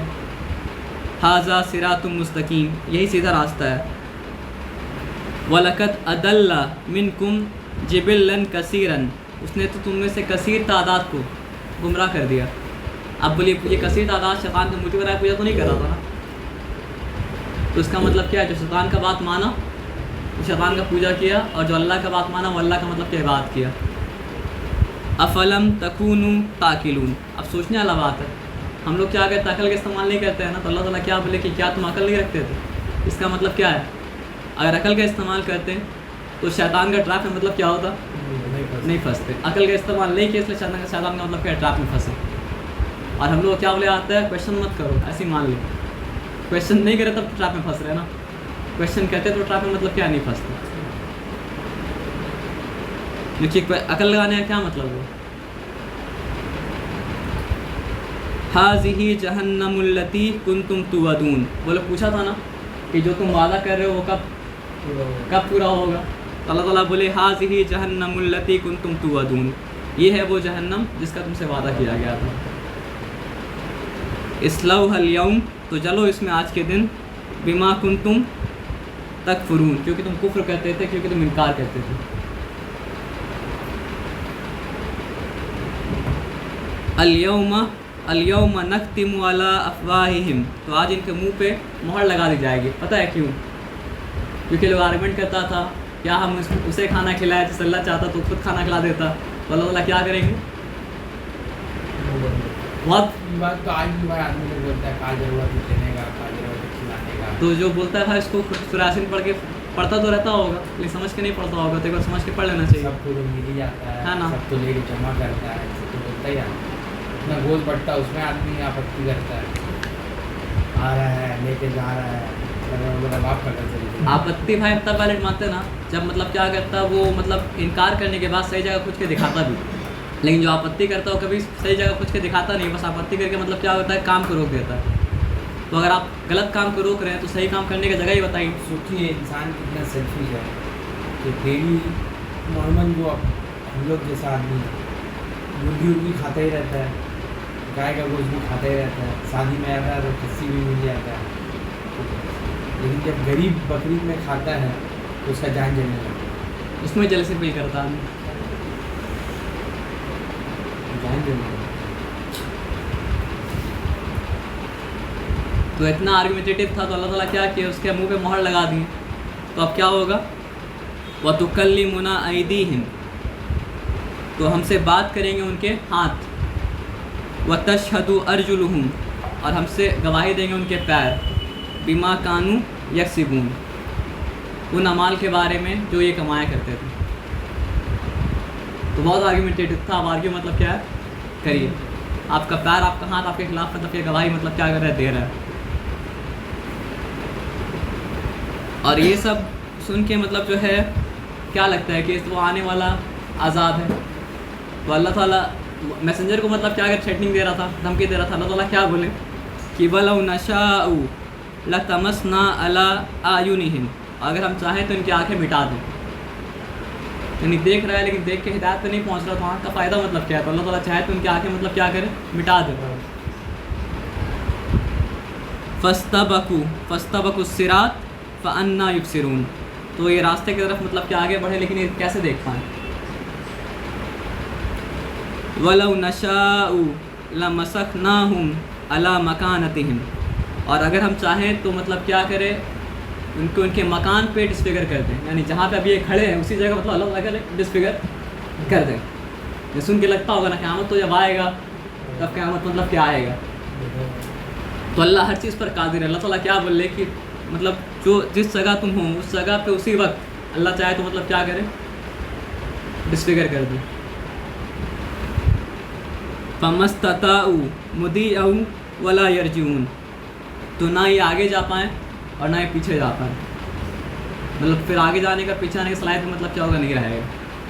A: हाजा सिरातुम मुस्तकीम, यही सीधा रास्ता है। वलकत अदल्ला मिनकुम जिबिल्लन कसीरन, उसने तो तुम में से कसीर तादाद को गुमराह कर दिया। अब बोलिए ये कसीर तादाद शैतान की मूर्ति बनाए पूजा तो नहीं कर रहा था ना। तो इसका मतलब क्या है, जो शैतान का बात माना वो शैतान का पूजा किया, और जो अल्लाह का बात माना वो अल्लाह का मतलब क्या इबादत किया। अफलम तकूनु ताकिलून, अब सोचने वाला बात है, हम लोग क्या करते हैं, अकल का इस्तेमाल नहीं करते हैं ना। तो अल्लाह ताला क्या बोले कि क्या तुम अकल नहीं रखते थे। इसका मतलब क्या है, अगर अकल का इस्तेमाल करते तो शैतान का ट्रैप में मतलब क्या होता, नहीं फंसते। अकल का इस्तेमाल नहीं किया इसलिए शैतान का मतलब क्या, ट्रैप में फंसे। और हम लोग क्या बोले आता है, क्वेश्चन मत करो, ऐसे ही मान लो। क्वेश्चन नहीं करे तब ट्रैप में फंस रहे ना, क्वेश्चन कहते तो ट्रैप में मतलब क्या, नहीं फंसते। देखिए अकल लगाने का क्या मतलब है, हाज़िही जहन्नमुल्लती कुंतुम तुअदून, वो लोग पूछा था ना कि जो तुम वादा कर रहे हो वो कब पूरा होगा। तो अल्लाह ताला बोले हाज़िही जहन्नमुल्लती कुंतुम तुअदून, ये है वो जहन्नम जिसका तुमसे वादा किया गया था। इस्लौहल यौम, तो चलो इसमें आज के दिन, बिमा कुंतुम तकफुरून, क्योंकि तुम कुफ्र करते थे, क्योंकि तुम इनकार करते थे। अल-यौम नख्तिमु अला अफ़वाहिहिम, तो आज इनके मुंह पे मोहर लगा दी जाएगी। पता है क्यों, क्योंकि लोग आर्गुमेंट करता था क्या हम उसे खाना खिलाए जिसे अल्लाह चाहता तो खुद खाना खिला देता। तो अल्लाह ताला क्या करेंगे, बहुत
B: बात तो आज भी भाई आदमी लोग बोलता है का जरूरत है देने का, का जरूरत है खिलाने का।
A: तो जो बोलता है भाई इसको सुरासिन पढ़ता तो रहता होगा लेकिन समझ के नहीं पढ़ता होगा, तो एक बार समझ के पढ़ लेना चाहिए।
B: सबको तो मिल ही जाता है
A: ना,
B: सब तो लेके जमा करता है, सब तो बोलता ही है। अपना गोल बढ़ता है उसमें आदमी आपत्ति करता है, आ रहा है लेके जा रहा है, आप का कर
A: आपत्ति भाई तब वैलिड मानते ना जब मतलब क्या करता वो मतलब इनकार करने के बाद सही जगह पूछ के दिखाता भी। लेकिन जो आपत्ति करता है वो कभी सही जगह पूछ के दिखाता नहीं, बस आपत्ति करके मतलब क्या होता है, काम को रोक देता है। तो अगर आप गलत काम को रोक रहे हैं तो सही काम करने की जगह ही बताइए।
B: सोचिए इंसान कितना सेल्फिश है कि डेली नॉर्मल जो हम लोग जैसा आदमी मुर्गी उर्गी खाता ही रहता है, गाय का गोश्त भी खाता ही रहता है, शादी में आता है तो खस्सी भी मिल जाता है, लेकिन जब गरीब बकरीद में खाता है तो उसका जान जलने लगता है,
A: उसमें जल से फील करता है,
B: जान जलने लगता है।
A: तो इतना आर्गुमेंटेटिव था तो अल्लाह ताला क्या किया, उसके मुंह पे मोहर लगा दी। तो अब क्या होगा, व तुकल्लिमुना ऐदीहिम, तो हमसे बात करेंगे उनके हाथ, व तशहदु अर्जुलुहुम, और हमसे गवाही देंगे उनके पैर, बिमा कानू यक्सिबून, उन अमाल के बारे में जो ये कमाया करते थे। तो बहुत आर्गुमेंटेटिव था। अब आर्ग्यू मतलब क्या है, करिए, आपका पैर आपका हाथ आपके खिलाफ मतलब ये गवाही मतलब क्या कर रहा है, दे रहा है। और ये सब सुन के मतलब जो है क्या लगता है कि वो आने वाला आज़ाब है। तो अल्लाह ताला मैसेंजर को मतलब क्या अगर थ्रेटनिंग दे रहा था, धमकी दे रहा था, अल्लाह ताला क्या बोले कि वलौ नशाउ लतमसना अला आयुनिहिम, अगर हम चाहें तो इनकी आंखें मिटा दें। यानी देख रहा है लेकिन देख के हिदायत पे नहीं पहुंच रहा, तो आँख का फ़ायदा मतलब क्या है, तो अल्लाह ताला चाहे तो उनकी आंखें मतलब क्या करे, मिटा दे। फस्तबकु सिरात फ़अन्ना युबसिरून, तो ये रास्ते की तरफ मतलब क्या आगे बढ़े लेकिन ये कैसे देख पाएँ। वलौ नशाउ लमसखनाहुम अला मकानतिहिम, और अगर हम चाहें तो मतलब क्या करें, उनको उनके मकान पे डिसफिगर कर दें, यानी जहाँ पे अभी ये खड़े हैं उसी जगह मतलब अल्लाह ताला डिसफिगर कर दें। ये सुन के लगता होगा ना क़यामत तो जब आएगा तब क़यामत मतलब क्या आएगा। तो अल्लाह हर चीज़ पर कादिर है। अल्लाह ताला क्या बोले कि मतलब जो जिस जगह तुम हो उस जगह पे उसी वक्त अल्लाह चाहे तो मतलब क्या करे, डिसफिगर कर दे। फमस्तताउ मुदीअउ वला यरजून, तो ना ये आगे जा पाएँ और ना ये पीछे जा पाएँ, मतलब फिर आगे जाने का पीछे आने का सलाहियत मतलब क्या होगा, नहीं रहेगा।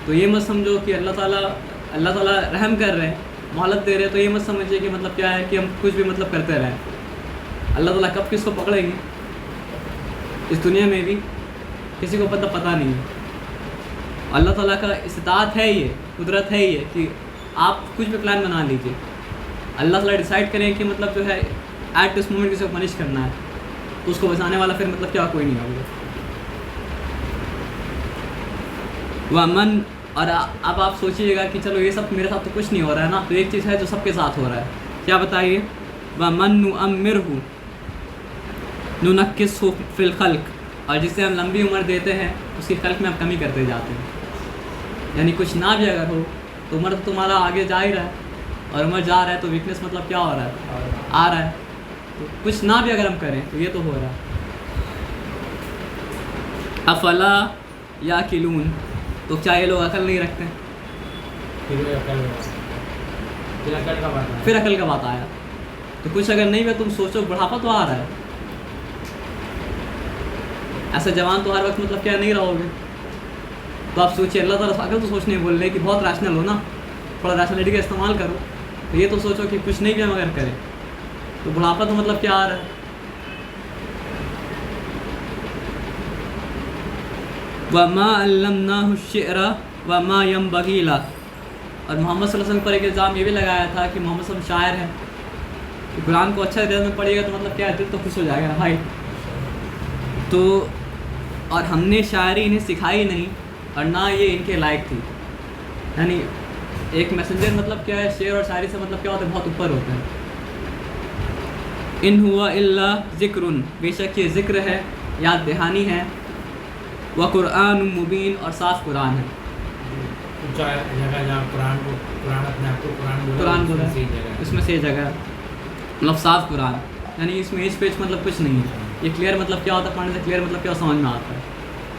A: तो ये मत समझो कि अल्लाह ताला रहम कर रहे हैं, मोहलत दे रहे हैं, तो ये मत समझिए कि मतलब क्या है कि हम कुछ भी मतलब करते रहें। अल्लाह ताला कब किसको पकड़ेंगे इस दुनिया में भी किसी को पता नहीं है। अल्लाह ताला का इस्तात है, ये कुदरत है ये कि आप कुछ भी प्लान बना लीजिए, अल्लाह ताला डिसाइड करें कि मतलब जो है एट दिस मोमेंट किसी को पनिश करना है, तो उसको बचाने वाला फिर मतलब क्या कोई नहीं होगा। वमन, और अब आप सोचिएगा कि चलो ये सब मेरे साथ तो कुछ नहीं हो रहा है ना, तो एक चीज़ है जो सबके साथ हो रहा है, क्या बताइए, वमन नुअम्मिरहु नुनक्किसहु फिल खल्क, और जिसे हम लंबी उम्र देते हैं उसकी खल्क में हम कमी करते जाते हैं। यानी कुछ ना भी अगर हो तो उम्र तो तुम्हारा आगे जा ही रहा है, और उम्र जा रहा है तो वीकनेस मतलब क्या हो रहा है, आ रहा है। तो कुछ ना भी अगर हम करें तो ये तो हो रहा है। अफला या किलून, तो क्या ये लोग अकल नहीं रखते हैं? फिर अकल का बात आया। तो कुछ अगर नहीं हुआ, तुम सोचो बुढ़ापा तो आ रहा है, ऐसा जवान तो हर वक्त मतलब क्या नहीं रहोगे। तो आप सोचिए, अल्लाह ताला अकल तो सोचने बोल रहे हैं कि बहुत रैशनल हो ना, थोड़ा रैशनलिटी का इस्तेमाल करो। तो ये तो सोचो कि कुछ नहीं भी हम अगर करें तो बुढ़ापा तो मतलब क्या आ रहा है। वमा अल्लमनाहु शिअरा वमा यंबगी लह, और मोहम्मद सल्लल्लाहु अलैहि वसल्लम पर एक इल्ज़ाम ये भी लगाया था कि मोहम्मद सल्लल्लाहु अलैहि वसल्लम शायर हैं, कि कुरान को अच्छा दिल में पढ़िएगा तो मतलब क्या है, दिल तो खुश हो जाएगा भाई। तो और हमने शायरी इन्हें सिखाई नहीं और ना ये इनके लायक थी। यानी एक मैसेंजर मतलब क्या है, शेर और शायरी से मतलब क्या होता है, बहुत ऊपर होते हैं। इन हुआ इल्ला ज़िक्रुन, बेशक ये ज़िक्र है, याद दहानी है, व कुरान मुबीन, और साफ़ कुरान है।
B: जगह जहाँ कुरान अपने आप को कुरान बोला
A: इसमें से जगह मतलब साफ़ कुरान, यानी इसमें एज पेज मतलब कुछ नहीं है। ये क्लियर मतलब क्या होता है, पढ़ने से क्लियर मतलब क्या समझ में आता है,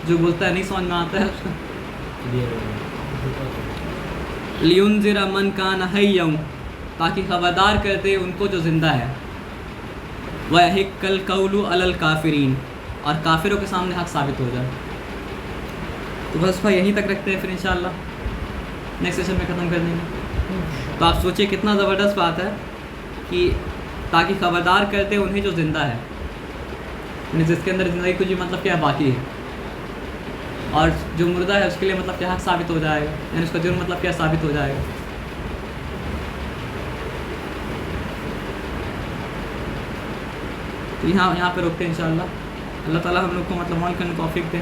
A: जो बोलता है नहीं समझ में आता है उसका। लियुनज़िरा मन कान हय्यम, ताकि खबरदार कर दे उनको जो ज़िंदा है, वयहिक्कल कौलु अलल काफिरीन, और काफिरों के सामने हक साबित हो जाए। तो बस भाई यहीं तक रखते हैं, फिर इंशाअल्लाह नेक्स्ट सेशन में ख़त्म कर देंगे। तो आप सोचिए कितना ज़बरदस्त बात है कि ताकि खबरदार करते उन्हें जो ज़िंदा है, यानी जिसके अंदर ज़िंदगी कुछ भी मतलब क्या बाकी है, और जो मुर्दा है उसके लिए मतलब क्या हक साबित हो जाएगा, यानी उसका जुर्म मतलब क्या साबित हो जाएगा। तो यहाँ पे रोकते हैं इंशाअल्लाह। अल्लाह ताला हम लोग को मतलब अमल करने की तौफीक दे।